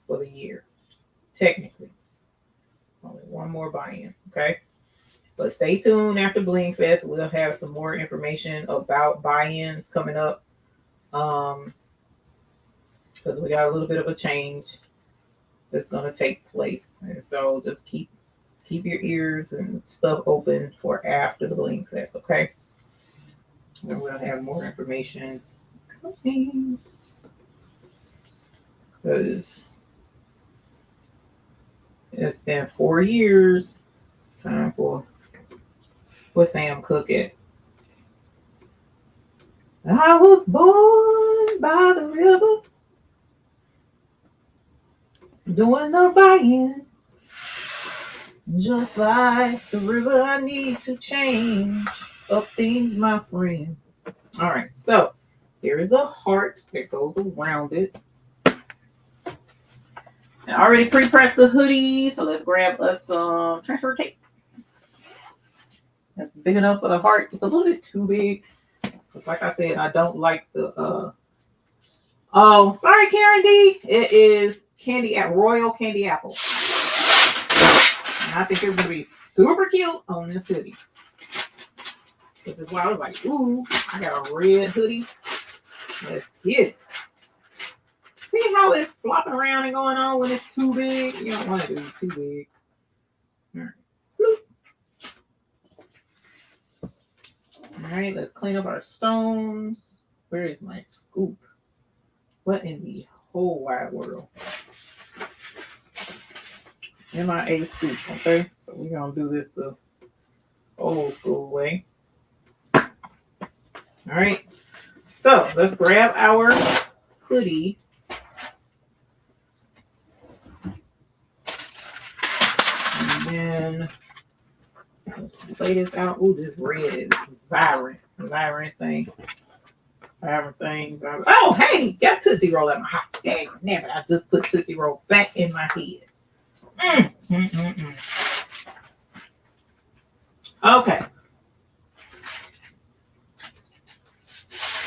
for the year. Technically. Only one more buy-in. Okay. But stay tuned after Bling Fest. We'll have some more information about buy-ins coming up. Because we got a little bit of a change that's going to take place. And so just keep your ears and stuff open for after the Bling Fest, okay? And we'll have more information coming. Because it's been 4 years. Time for Sam Cooke. I was born by the river, doing the buy-in. Just like the river, I need to change up things, my friend. All right, so here is a heart that goes around it. I already pre-pressed the hoodie, so let's grab us some transfer tape. That's big enough for the heart. It's a little bit too big. Because like I said, I don't like the oh, sorry, Karen D. It is royal candy apple. And I think it's gonna be super cute on this hoodie. Which is why I was like, ooh, I got a red hoodie. Let's get it. See how it's flopping around and going on when it's too big? You don't want it to be too big. All right. All right, let's clean up our stones. Where is my scoop? What in the whole wide world? MIA scoop, okay? So we're going to do this the old school way. All right. So let's grab our hoodie. And then let's lay this out. Ooh, this red is vibrant thing. Oh, hey, got Tootsie Roll at my heart. Dang, damn it. I just put Tootsie Roll back in my head. Okay.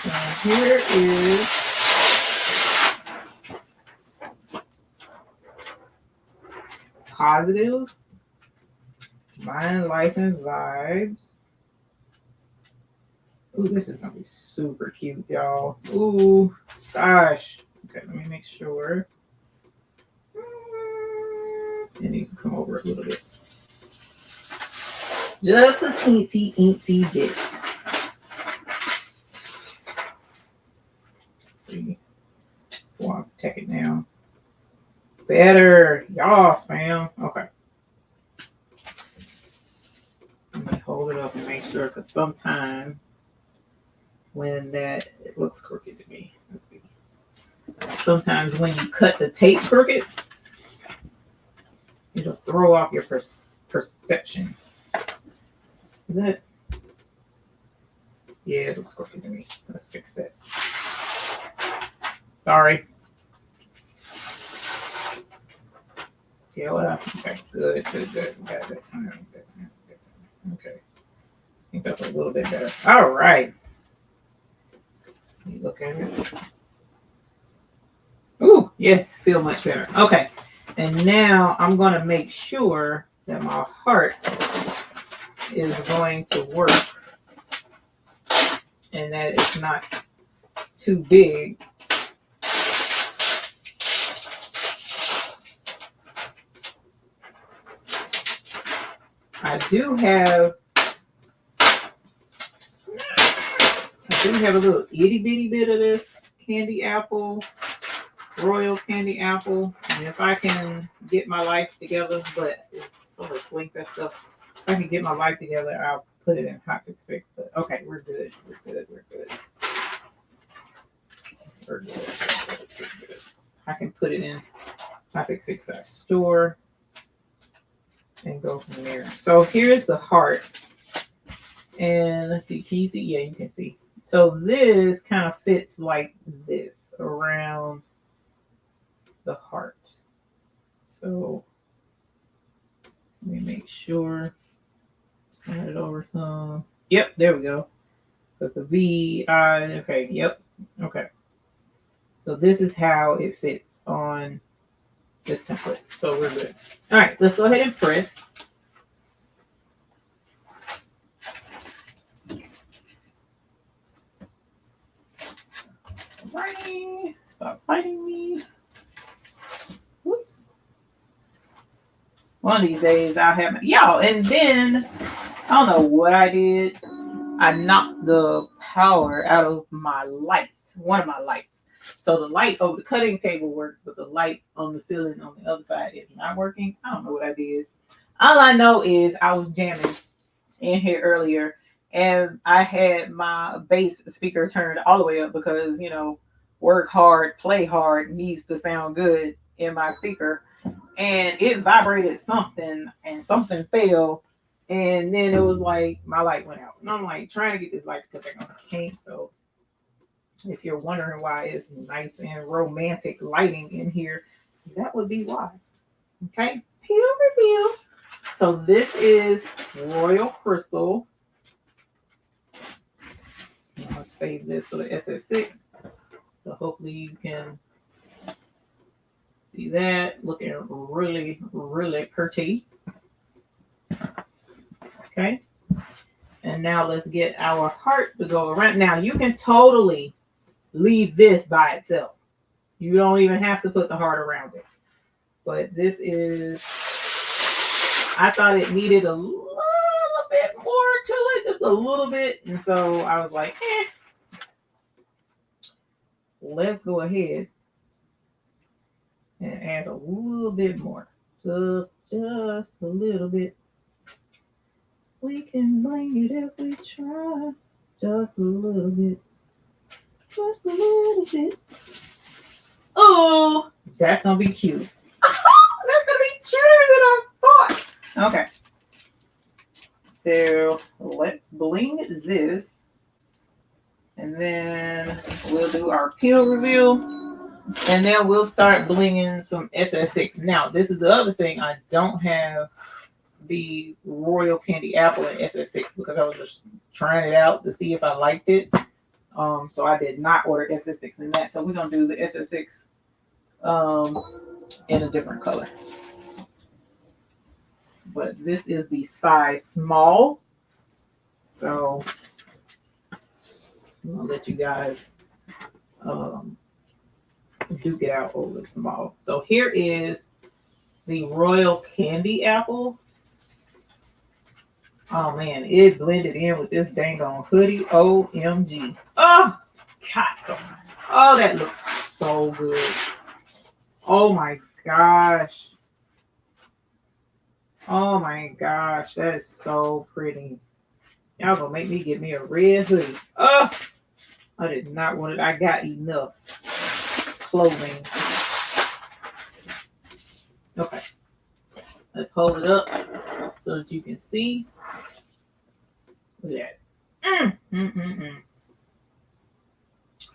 So here is Positive, Mind, Life, and Vibes. Ooh, this is going to be super cute, y'all. Ooh, gosh. Okay, let me make sure. It needs to come over a little bit. Just a teensy bit. See, before I take it down. Better, y'all, fam. Okay. Let me hold it up and make sure, because sometimes when it looks crooked to me. Let's see. Sometimes when you cut the tape crooked, it'll throw off your perception. Is that? Yeah, it looks crooked to me. Let's fix that. Sorry. Yeah, what happened? Okay, good. Got that time. Okay. I think that's a little bit better. All right. Let me look at it. Ooh, yes, feel much better. Okay. And now I'm going to make sure that my heart is going to work and that it's not too big. I do have a little itty bitty bit of this candy apple, royal candy apple. And if I can get my life together, but it's so much link that stuff. If I can get my life together, I'll put it in Hotfix Fix, but okay, we're good. We're good. We're good. We're good. We're good. I can put it in Hotfix Fix store and go from there. So here's the heart. And let's see, can you see? Yeah, you can see. So this kind of fits like this around the heart. So let me make sure. Slide it over some. Yep, there we go. Because the V, okay, yep, okay. So this is how it fits on this template. So we're good. All right, let's go ahead and press. Right, stop fighting me. Whoops. One of these days I'll have my, y'all, and then I don't know what I did. I knocked the power out of my light, one of my lights. So the light over the cutting table works, but the light on the ceiling on the other side is not working. I don't know what I did. All I know is I was jamming in here earlier and I had my bass speaker turned all the way up because, you know, work hard, play hard needs to sound good in my speaker. And it vibrated something and something fell. And then it was like my light went out. And I'm like trying to get this light to come back on. I can't. So if you're wondering why it's nice and romantic lighting in here, that would be why. Okay. Peel reveal. So this is Royal Crystal. I'm gonna save this for the SS6. So hopefully you can see that. Looking really, really pretty. Okay. And now let's get our heart to go around. Now you can totally leave this by itself. You don't even have to put the heart around it. But this is, I thought it needed a little bit more to it, just a little bit. And so I was like, let's go ahead and add a little bit more. Just a little bit. We can bling it if we try. Just a little bit. Just a little bit. Oh, that's gonna be cute. That's gonna be cuter than I thought. Okay. So let's bling this. And then we'll do our peel reveal. And then we'll start blinging some SS6. Now, this is the other thing. I don't have the Royal Candy Apple in SS6 because I was just trying it out to see if I liked it. So I did not order SS6 in that. So we're gonna do the SS6 in a different color. But this is the size small. So I'm gonna let you guys duke it out over the small. So here is the Royal Candy Apple. Oh man, it blended in with this dang on hoodie. OMG. Oh, God. Oh, that looks so good. Oh my gosh. Oh my gosh, that is so pretty. Y'all gonna make me get me a red hoodie. Oh, I did not want it. I got enough clothing. Okay. Let's hold it up so that you can see. Look at that.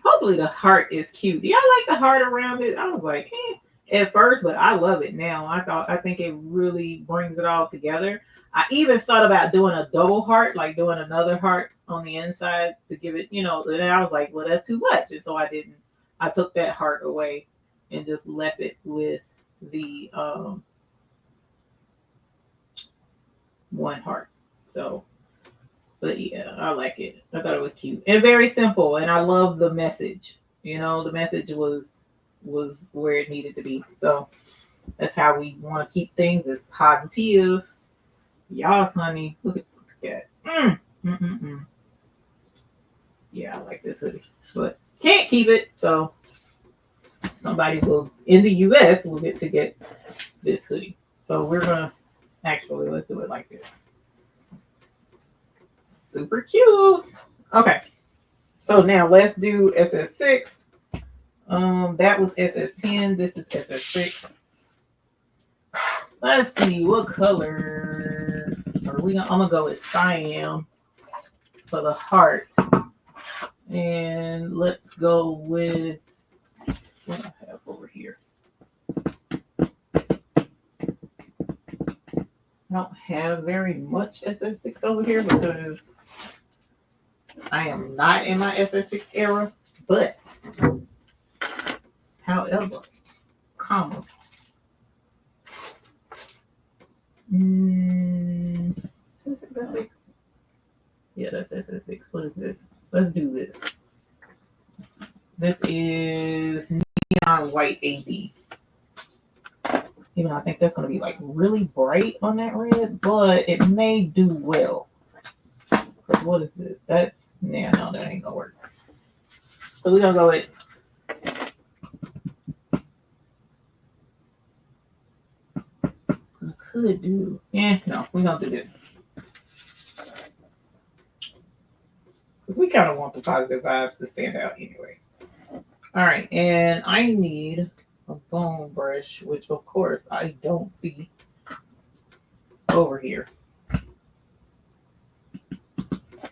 Hopefully the heart is cute. Do y'all like the heart around it? I was like, at first, but I love it now. I think it really brings it all together. I even thought about doing a double heart, like doing another heart on the inside to give it, you know, and I was like, well, that's too much. And so I didn't. I took that heart away and just left it with the one heart. So, but yeah, I like it. I thought it was cute and very simple. And I love the message. You know, the message was where it needed to be. So that's how we want to keep things as positive. Y'all, honey, look at that. Yeah, I like this hoodie, but can't keep it. So somebody will in the US will get to get this hoodie. So we're gonna actually let's do it like this. super cute. Okay, so now let's do SS6. That was SS10. This is SS6. Let's see what colors are we gonna. I'm gonna go with cyan for the heart, and let's go with what I have over here. I don't have very much SS6 over here because I am not in my SS6 era, but however, comma. SS6. Yeah, that's SS6. What is this? Let's do this. This is neon white AB. Even though I think that's going to be like really bright on that red, but it may do well. Because what is this? That's, yeah, no, that ain't going to work. So we're going to go with I could do, no, we're going to do this. Because we kind of want the positive vibes to stand out anyway. All right, and I need a bone brush, which of course I don't see over here.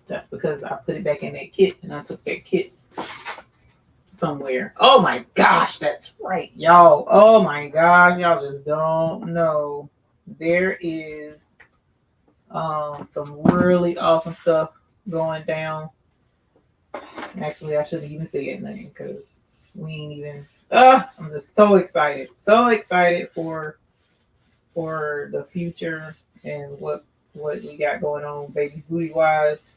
That's because I put it back in that kit and I took that kit somewhere. Oh my gosh, that's right, y'all. Oh my gosh, y'all just don't know. There is some really awesome stuff going down. Actually, I shouldn't even say anything because we ain't even. I'm just so excited for the future and what we got going on, baby's booty wise,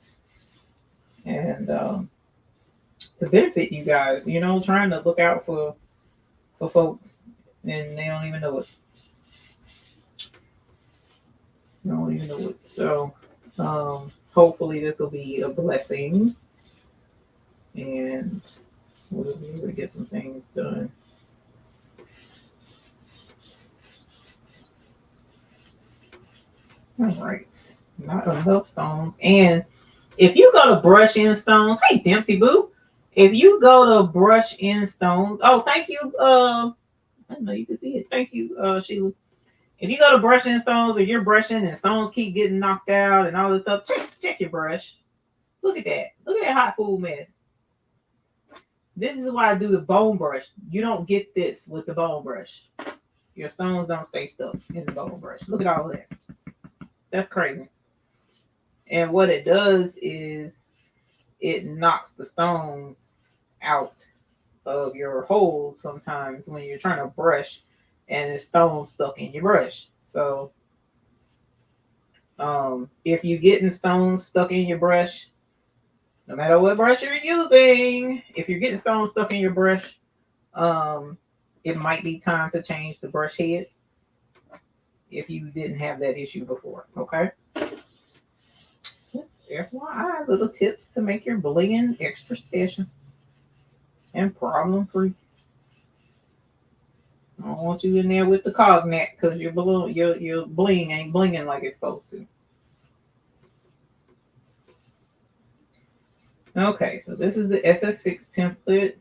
and to benefit you guys. You know, trying to look out for folks, and they don't even know it. They don't even know it. So, hopefully, this will be a blessing, and we'll be able to get some things done. All right, not enough stones. And if you go to brush in stones, hey Dempsey Boo, if you go to brush in stones, oh thank you, I know you can see it. Thank you, Sheila. If you go to brush in stones and you're brushing and stones keep getting knocked out and all this stuff, check your brush. Look at that. Look at that hot food mess. This is why I do the bone brush. You don't get this with the bone brush. Your stones don't stay stuck in the bone brush. Look at all of that. That's crazy. And what it does is it knocks the stones out of your holes sometimes when you're trying to brush and the stone's stuck in your brush. So if you're getting stones stuck in your brush, no matter what brush you're using, if you're getting stones stuck in your brush, it might be time to change the brush head if you didn't have that issue before. Okay. FYI, little tips to make your bling extra special and problem free. I don't want you in there with the cognac because your bling ain't blinging like it's supposed to. Okay, so this is the SS6 template.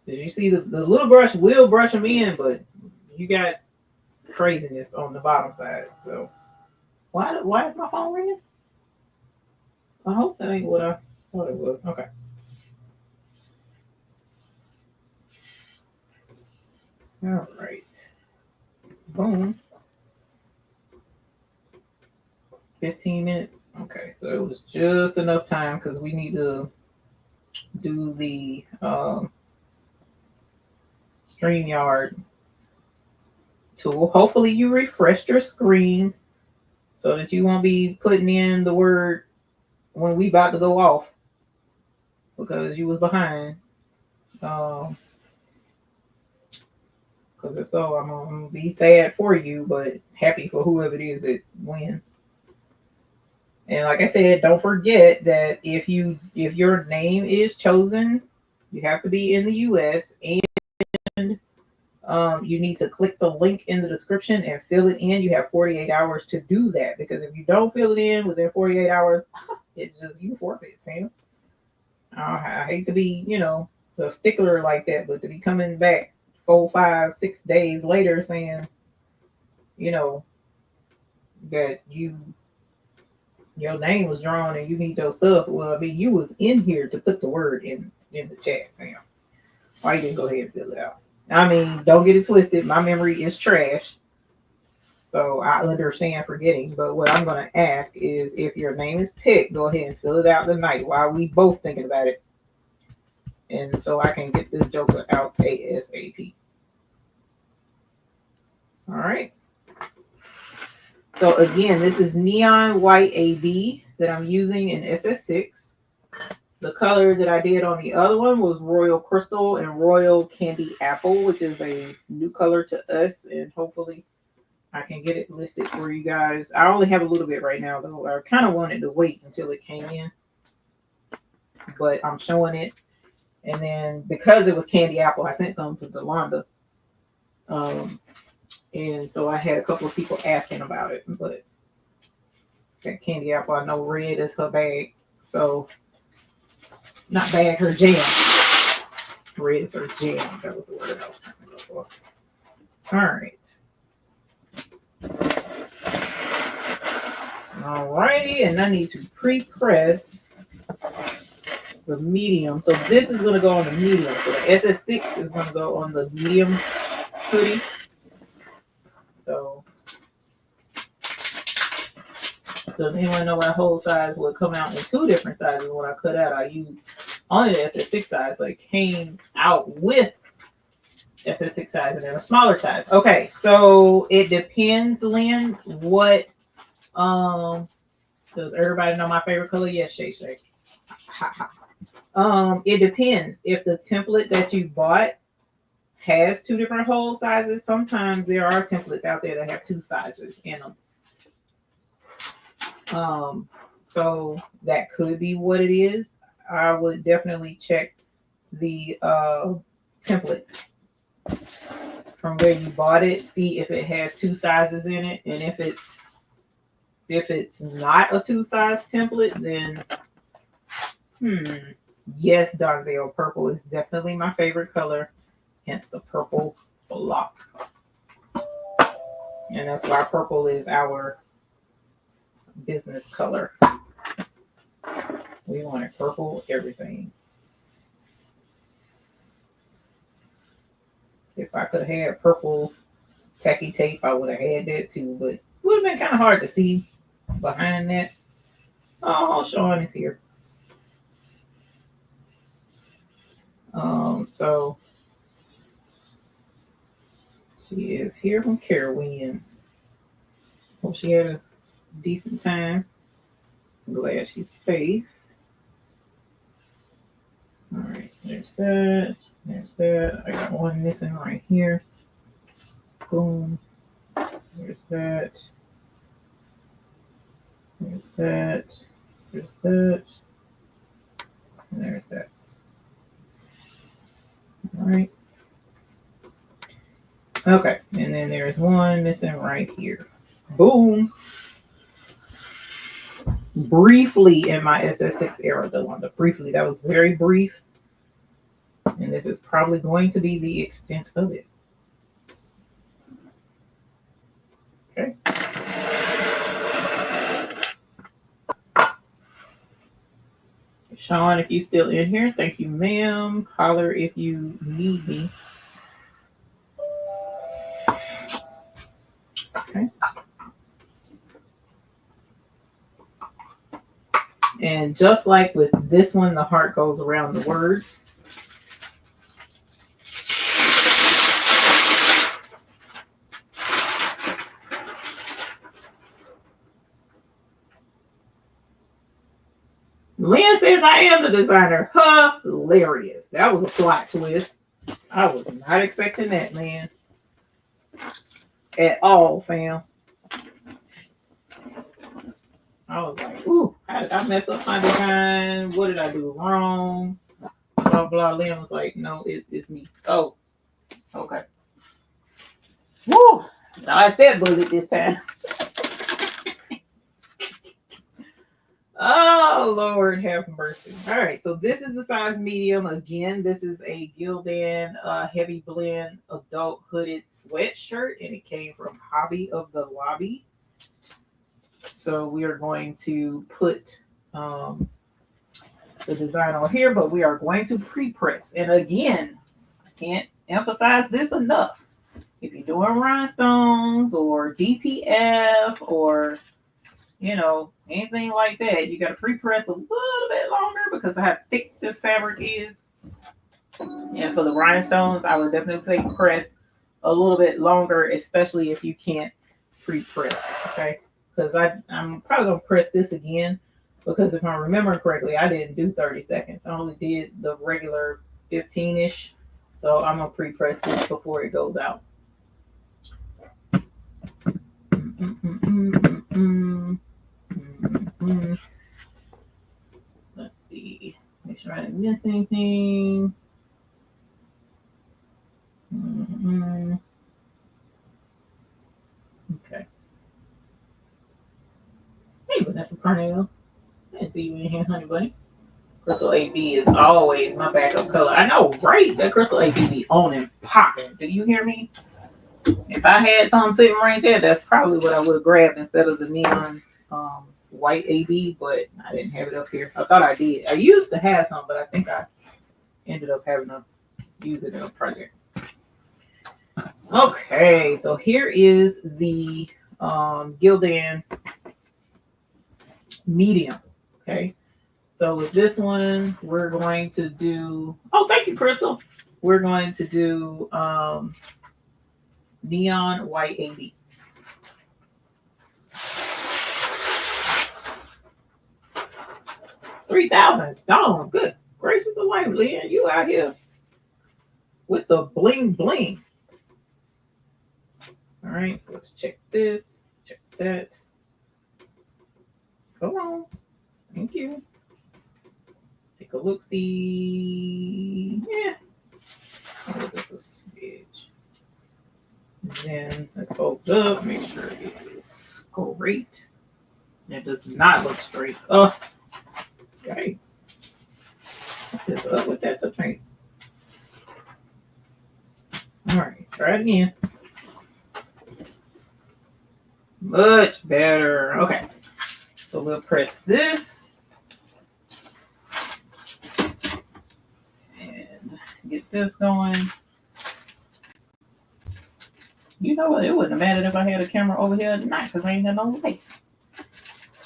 As you see, the little brush will brush them in, but you got craziness on the bottom side. So why is my phone ringing? I hope that ain't what I thought it was. Okay. All right. Boom. 15 minutes. Okay, so it was just enough time because we need to do the StreamYard tool. Hopefully you refreshed your screen so that you won't be putting in the word when we about to go off because you was behind. Because if so, I'm gonna be sad for you, but happy for whoever it is that wins. And like I said, don't forget that if your name is chosen, you have to be in the U.S. and You need to click the link in the description and fill it in. You have 48 hours to do that, because if you don't fill it in within 48 hours, it's just you forfeit, fam. I hate to be, a stickler like that, but to be coming back 4, 5, 6 days later saying, that your name was drawn and you need your stuff. Well, I mean, you was in here to put the word in the chat, fam. Why you didn't go ahead and fill it out? I mean, don't get it twisted. My memory is trash, so I understand forgetting. But what I'm going to ask is, if your name is picked, go ahead and fill it out tonight while we both thinking about it, and so I can get this joker out ASAP. All right. So again, this is neon white AB that I'm using in SS6. The color that I did on the other one was Royal Crystal and Royal Candy Apple, which is a new color to us, and hopefully I can get it listed for you guys. I only have a little bit right now, though. I kind of wanted to wait until it came in, but I'm showing it. And then because it was Candy Apple, I sent some to Leonardo. And so I had a couple of people asking about it, but that Candy Apple, I know red is her bag. So, not bag, her jam. Red is her jam. That was the word I was trying to look for. All right. Alrighty, and I need to pre-press the medium. So this is going to go on the medium. So the SS6 is going to go on the medium hoodie. So, does anyone know my whole size would come out in 2 different sizes? When I cut out, I used only the SS6 size, but it came out with SS6 size and then a smaller size. Okay, so it depends, Lynn. What does everybody know my favorite color? Yes, Shay. It depends. If the template that you bought has 2 different hole sizes, sometimes there are templates out there that have 2 sizes in them. So that could be what it is. I would definitely check the template from where you bought it, see if it has 2 sizes in it, and if it's not a 2 size template, then yes, Donzel, purple is definitely my favorite color, hence the purple block. And that's why purple is our business color. We wanted purple everything. If I could have had purple tacky tape, I would have had that too, but it would have been kind of hard to see behind that. Oh, Sean is here. So she is here from Carowinds. Hope she had a decent time. I'm glad she's safe. All right, there's that. There's that. I got one missing right here. Boom. There's that. There's that. There's that. And there's that. All right. Okay, and then there's one missing right here. Boom. Briefly in my SS6 era, Delonda. Briefly, that was very brief. And this is probably going to be the extent of it. Okay. Sean, if you still in here, thank you, ma'am. Holler if you need me. Okay. And just like with this one, the heart goes around the words. Lynn says I am the designer. Hilarious. That was a plot twist. I was not expecting that, man. At all, fam. I was like, ooh, how did I mess up my design? What did I do wrong? Blah, blah. Lynn was like, no, it's me. Oh, okay. Woo! Dodged that bullet this time. Oh, Lord have mercy. All right, so this is the size medium. Again, this is a Gildan heavy blend adult hooded sweatshirt, and it came from Hobby of the Lobby. So we are going to put the design on here, but we are going to pre-press. And again, I can't emphasize this enough. If you're doing rhinestones or DTF or anything like that, you got to pre-press a little bit longer because of how thick this fabric is. And for the rhinestones, I would definitely say press a little bit longer, especially if you can't pre-press, okay? Because I'm probably going to press this again because if I remember correctly, I didn't do 30 seconds. I only did the regular 15-ish. So I'm going to pre-press this before it goes out. Let's see. Make sure I didn't miss anything. Okay. Hey, Vanessa Cornell. I didn't see you in here, honey bunny. Crystal AB is always my backup color. I know, right? That Crystal AB be on and popping. Do you hear me? If I had something sitting right there, that's probably what I would have grabbed instead of the neon white AB, but I didn't have it up here. I thought I did. I used to have some, but I think I ended up having to use it in a project. Okay, so here is the Gildan medium. Okay, so with this one, we're going to do, oh, thank you, Crystal. We're going to do neon white AB. $3,000 stones. Good gracious alive, Leanne. You out here with the bling bling. All right, so let's check this, check that. Come on. Thank you. Take a look, see. Yeah. Oh, this is edge. And then let's hold up, make sure it is great. It does not look straight. Oh, yikes. What is up with that? The paint. All right, try it again. Much better. Okay, so we'll press this and get this going. You know what? It wouldn't have mattered if I had a camera over here at night because I ain't had no light.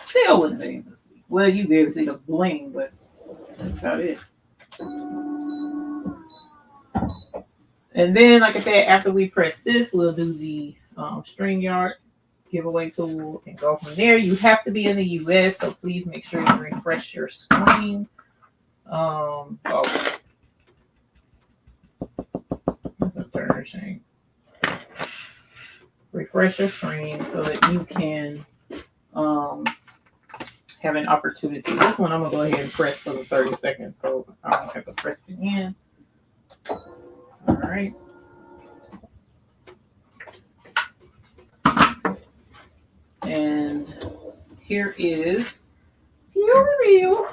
Still wouldn't have been able to see. Well, you'd be able to see the bling, but that's about it. And then, like I said, after we press this, we'll do the StringYard giveaway tool and go from there. You have to be in the US, so please make sure you refresh your screen. That's a turn shame. Refresh your screen so that you can have an opportunity. This one I'm gonna go ahead and press for the 30 seconds, so I don't have to press it again. All right. And here is your review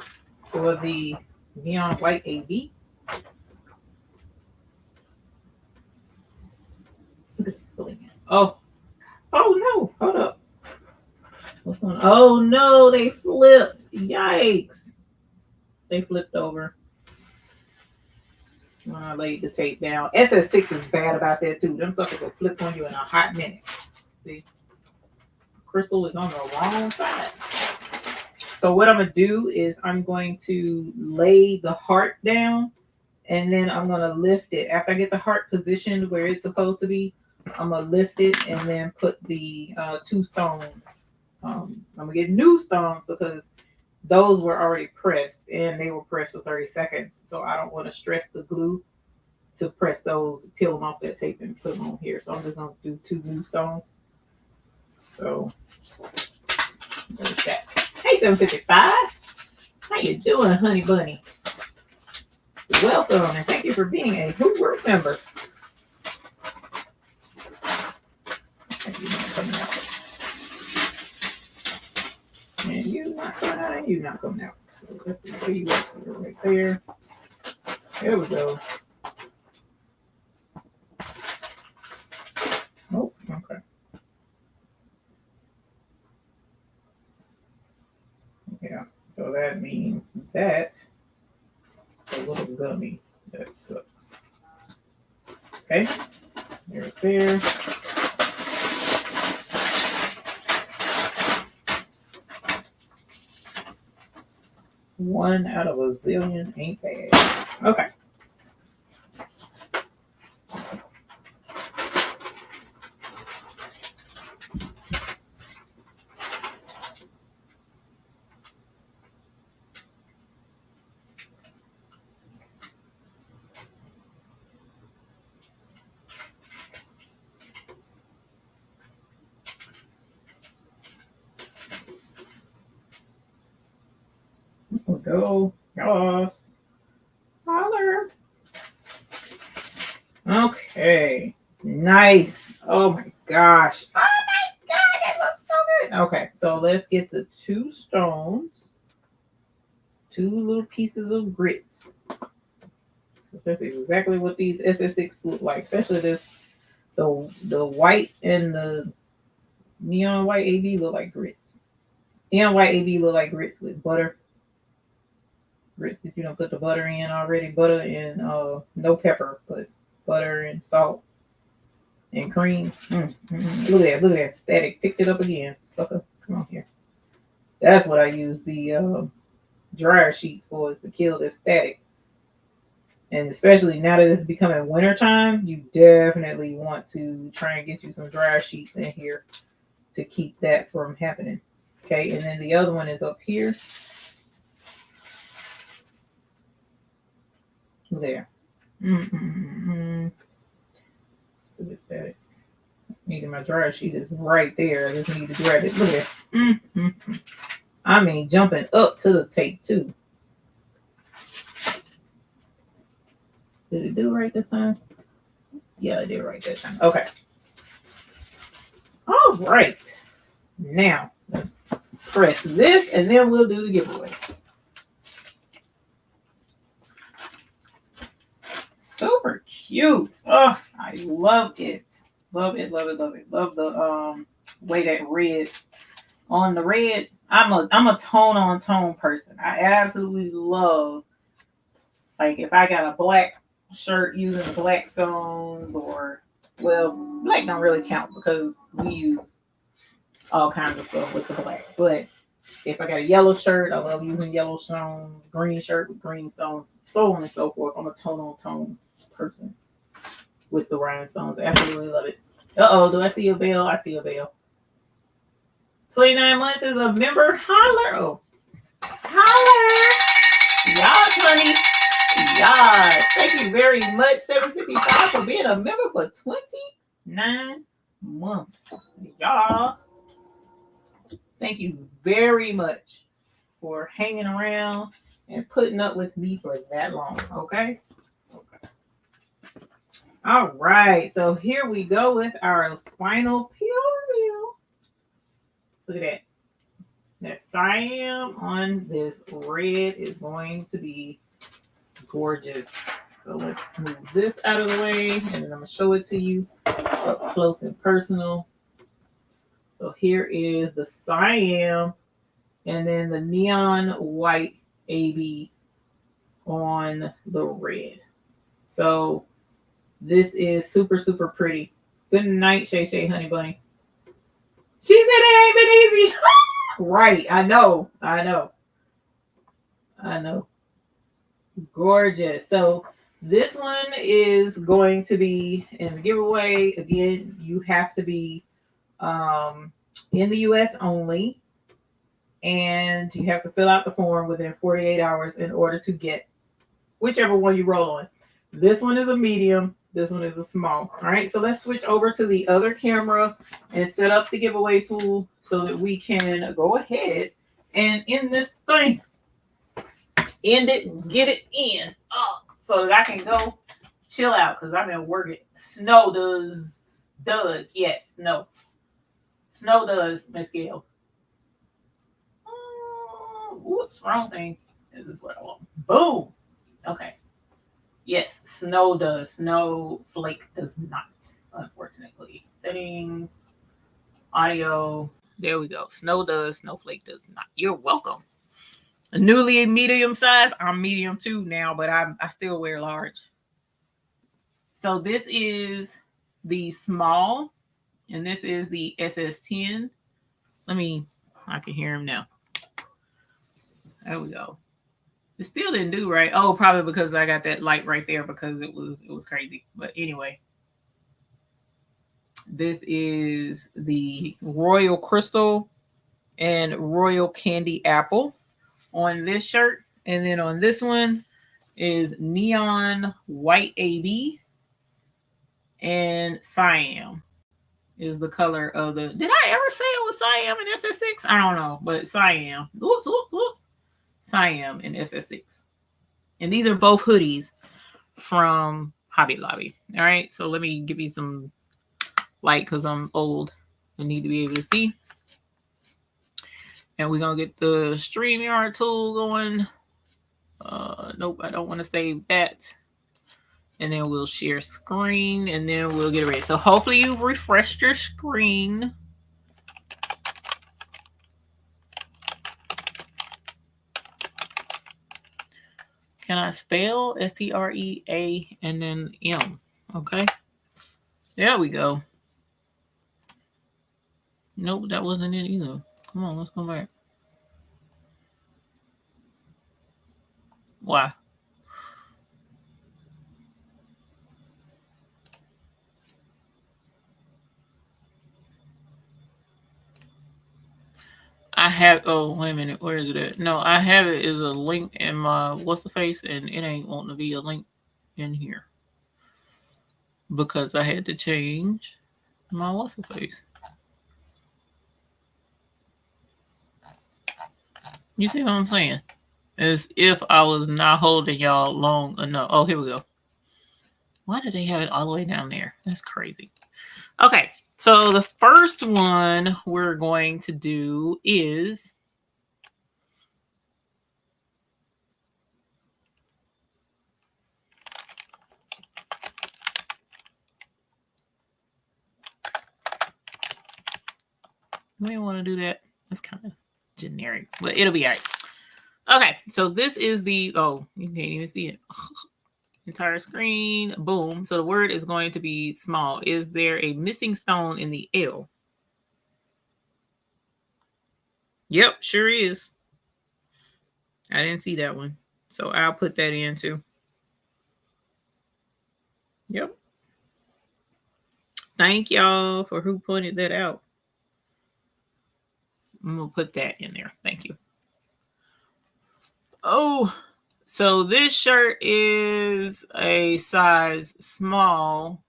for the neon white AB. Oh no, hold up. What's going on? Oh no, they flipped. Yikes. They flipped over when I laid the tape down. SS6 is bad about that too. Them suckers will flip on you in a hot minute. See? Crystal is on the wrong side. So what I'm going to do is I'm going to lay the heart down and then I'm going to lift it. After I get the heart positioned where it's supposed to be, I'm going to lift it and then put the two stones. I'm going to get new stones because those were already pressed and they were pressed for 30 seconds. So I don't want to stress the glue to press those, peel them off that tape and put them on here. So I'm just going to do two new stones. So there's that. Hey, 755. How you doing, honey bunny? Welcome and thank you for being a Hoop World member. you not coming out? So let's see where you at. You're right there. There we go. Oh, okay. Yeah. So that means that's a little gummy. That sucks. Okay. There's there. One out of a zillion ain't bad. Okay. We'll go. Yes. Holler. Okay. Nice. Oh my gosh. Oh my god, that looks so good. Okay, so let's get the 2 stones, 2 little pieces of grits. That's exactly what these SS6 look like, especially this the white and the neon white AB look like grits. Neon white AB look like grits with butter. Grits that you don't put the butter in already. Butter and no pepper, but butter and salt and cream. Look at that. Static picked it up again. Sucker. Come on here. That's what I use the dryer sheets for, is to kill this static. And especially now that it's becoming winter time, you definitely want to try and get you some dryer sheets in here to keep that from happening. Okay, and then the other one is up here. There. Stupid static. Needing my dryer sheet is right there. I just need to grab it. Look at that. I mean, jumping up to the tape too. Did it do right this time? Yeah, it did right this time. Okay. All right. Now, let's press this and then we'll do the giveaway. Super cute. Oh, I love it. Love it. Love the way that red on the red. I'm a tone on tone person. I absolutely love, like, if I got a black shirt using the black stones, or, well, black don't really count because we use all kinds of stuff with the black. But if I got a yellow shirt, I love using yellow stones. Green shirt with green stones, so on and so forth. I'm a tone on tone person with the rhinestones. Absolutely love it. Do I see a bell? I see a bell. 29 months as a member. Holler. Oh. Holler. Yes, honey. Yes. Thank you very much, 755, for being a member for 29 months. Yes. Thank you very much for hanging around and putting up with me for that long. Okay? Okay. All right. So here we go with our final peel reveal. Look at that. That cyan on this red is going to be gorgeous. So let's move this out of the way, and then I'm going to show it to you up close and personal. So here is the cyan and then the neon white AB on the red. So this is super, super pretty. Good night, Shay Shay Honey Bunny. She said it ain't been easy. Right, I know. Gorgeous. So this one is going to be in the giveaway. Again, you have to be in the US only, and you have to fill out the form within 48 hours in order to get whichever one you roll on. This one is a medium. This one is a small. All right, so let's switch over to the other camera and set up the giveaway tool so that we can go ahead and end this thing. End it and get it in so that I can go chill out, because I've been working. Snow does. Yes, snow does, Miss Gail. Whoops, wrong thing. This is what I want. Boom. Okay. Yes, snow does. Snowflake does not, unfortunately. Settings, audio. There we go. Snow does. Snowflake does not. You're welcome. A newly medium size. I'm medium too now, but I still wear large. So this is the small, and this is the SS10. I can hear him now. There we go. It still didn't do right. Oh, probably because I got that light right there because it was crazy. But anyway, this is the Royal Crystal and Royal Candy Apple on this shirt. And then on this one is Neon White AB and Siam is the color of the. Did I ever say it was Siam and SS6? I don't know, but Siam. Whoops. Siam and SS6. And these are both hoodies from Hobby Lobby. All right, so let me give you some light because I'm old and need to be able to see. And we're going to get the StreamYard tool going. Nope, I don't want to save that. And then we'll share screen and then we'll get it ready. So hopefully you've refreshed your screen. Can I spell STREA and then M? Okay. There we go. Nope, that wasn't it either. Come on, let's go back. Why? I have, oh, wait a minute. Where is it at? No, I have it as a link in my what's the face, and it ain't wanting to be a link in here because I had to change my what's the face. You see what I'm saying? As if I was not holding y'all long enough. Oh, here we go. Why did they have it all the way down there? That's crazy. Okay, so the first one we're going to do is we don't want to do that. That's kind of generic, but it'll be all right. Okay, so this is the, oh, you can't even see it. Entire screen, boom. So the word is going to be small. Is there a missing stone in the L? Yep, sure is. I didn't see that one. So I'll put that in too. Yep. Thank y'all for who pointed that out. I'm going to put that in there. Thank you. Oh, so this shirt is a size small.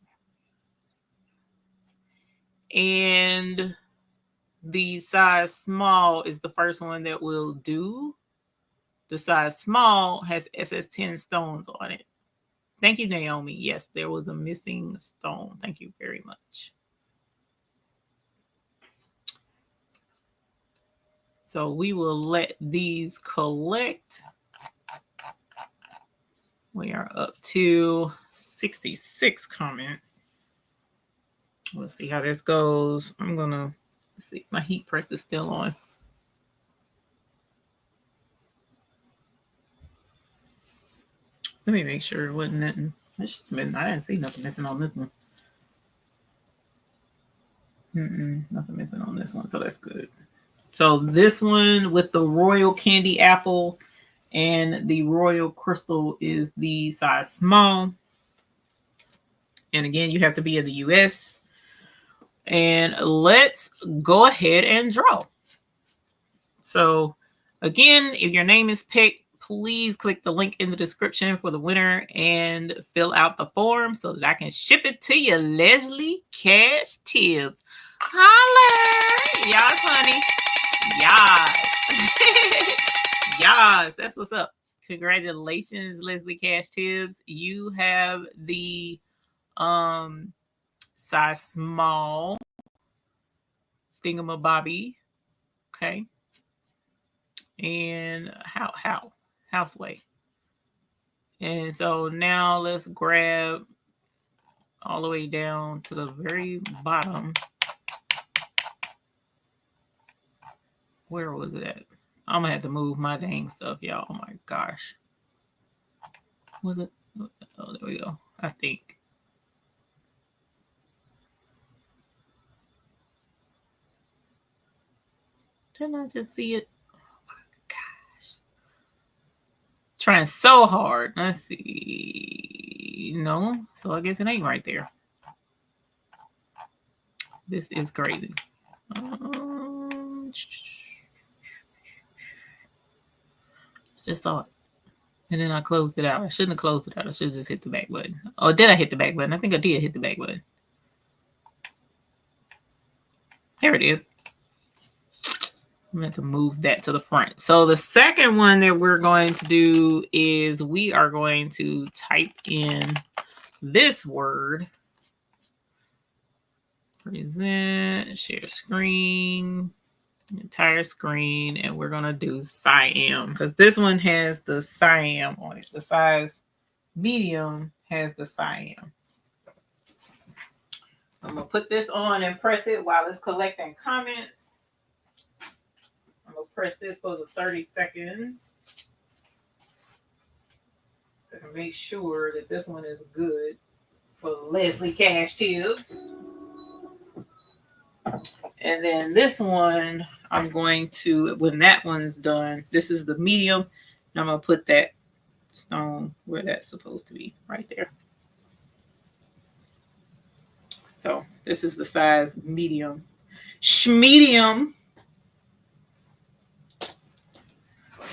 And the size small is the first one that we'll do. The size small has SS10 stones on it. Thank you, Naomi. Yes, there was a missing stone. Thank you very much. So we will let these collect. We are up to 66 comments. Let's see how this goes. I'm going to see. My heat press is still on. Let me make sure it wasn't nothing. I didn't see nothing missing on this one. Nothing missing on this one, so that's good. So this one with the Royal Candy Apple and the Royal Crystal is the size small. And again, you have to be in the US. And let's go ahead and draw. So again, if your name is picked, please click the link in the description for the winner and fill out the form so that I can ship it to you. Leslie Cash Tibbs. Holla! Yes, honey. Yes. Yes, that's what's up. Congratulations, Leslie Cash Tibbs. You have the size small thingamabobby. Okay. and houseway. And so now let's grab all the way down to the very bottom. Where was it at? I'm gonna have to move my dang stuff, y'all. Oh my gosh. Was it? Oh, there we go. I think. Didn't I just see it? Oh my gosh. Trying so hard. Let's see. No. So I guess it ain't right there. This is crazy. Just saw it. And then I closed it out. I shouldn't have closed it out. I should have just hit the back button. Oh, did I hit the back button? I think I did hit the back button. There it is. I'm going to move that to the front. So the second one that we're going to do is we are going to type in this word. Present, share screen, entire screen, and we're going to do Siam because this one has the Siam on it. The size medium has the Siam. I'm going to put this on and press it while it's collecting comments. I'm going to press this for the 30 seconds to make sure that this one is good for Leslie Cash Tips. And then this one, I'm going to, when that one's done, this is the medium, and I'm going to put that stone where that's supposed to be, right there. So this is the size medium. Schmedium.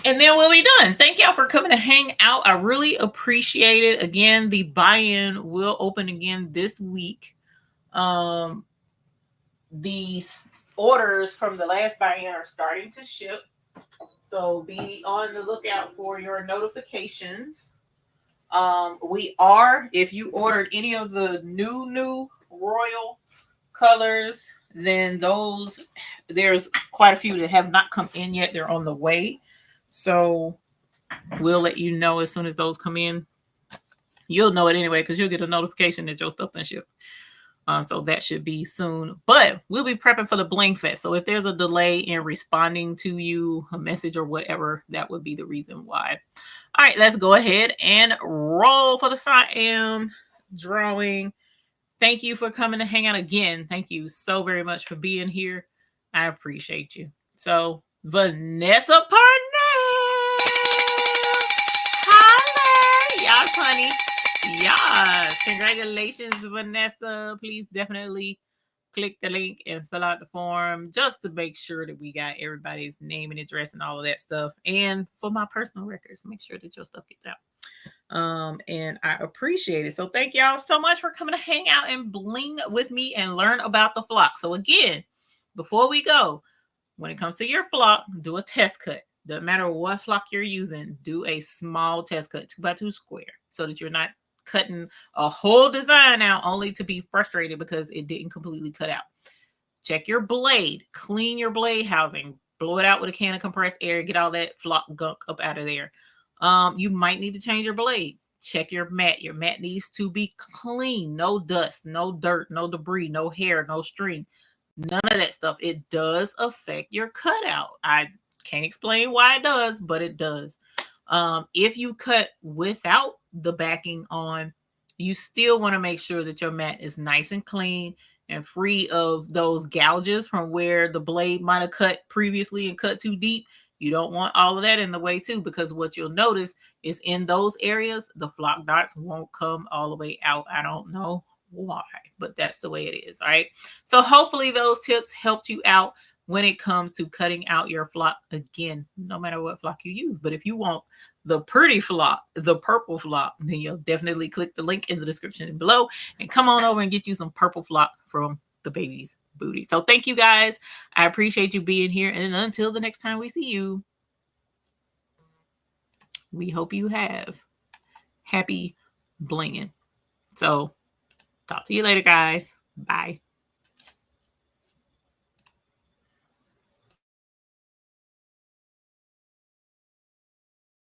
And then we'll be done. Thank y'all for coming to hang out. I really appreciate it. Again, the buy-in will open again this week. These orders from the last buy-in are starting to ship. So be on the lookout for your notifications. We are, if you ordered any of the new royal colors, then those, there's quite a few that have not come in yet. They're on the way. So we'll let you know as soon as those come in. You'll know it anyway because you'll get a notification that your stuff done shipped. So that should be soon. But we'll be prepping for the Bling Fest. So if there's a delay in responding to you, a message or whatever, that would be the reason why. All right, let's go ahead and roll for the Siam drawing. Thank you for coming to hang out again. Thank you so very much for being here. I appreciate you. So Vanessa Parnell. Hi, yes, honey. Yes. Congratulations, Vanessa. Please definitely click the link and fill out the form just to make sure that we got everybody's name and address and all of that stuff. And for my personal records, make sure that your stuff gets out. And I appreciate it. So thank y'all so much for coming to hang out and bling with me and learn about the flock. So again, before we go, when it comes to your flock, do a test cut. Doesn't matter what flock you're using, do a small test cut, 2x2 square, so that you're not cutting a whole design out only to be frustrated because it didn't completely cut out. Check your blade, clean your blade housing, blow it out with a can of compressed air, get all that flock gunk up out of there. You might need to change your blade. Check your mat. Your mat needs to be clean. No dust, no dirt, no debris, no hair, no string. None of that stuff. It does affect your cutout. I can't explain why it does, but it does. If you cut without the backing on, you still want to make sure that your mat is nice and clean and free of those gouges from where the blade might have cut previously and cut too deep. You don't want all of that in the way too, because what you'll notice is in those areas, the flock dots won't come all the way out. I don't know why, but that's the way it is. All right. So hopefully those tips helped you out when it comes to cutting out your flock. Again, no matter what flock you use. But if you want the pretty flock, the purple flock, then you'll definitely click the link in the description below and come on over and get you some purple flock from the baby's booty. So thank you guys. I appreciate you being here. And until the next time we see you, we hope you have happy blinging. So talk to you later, guys. Bye.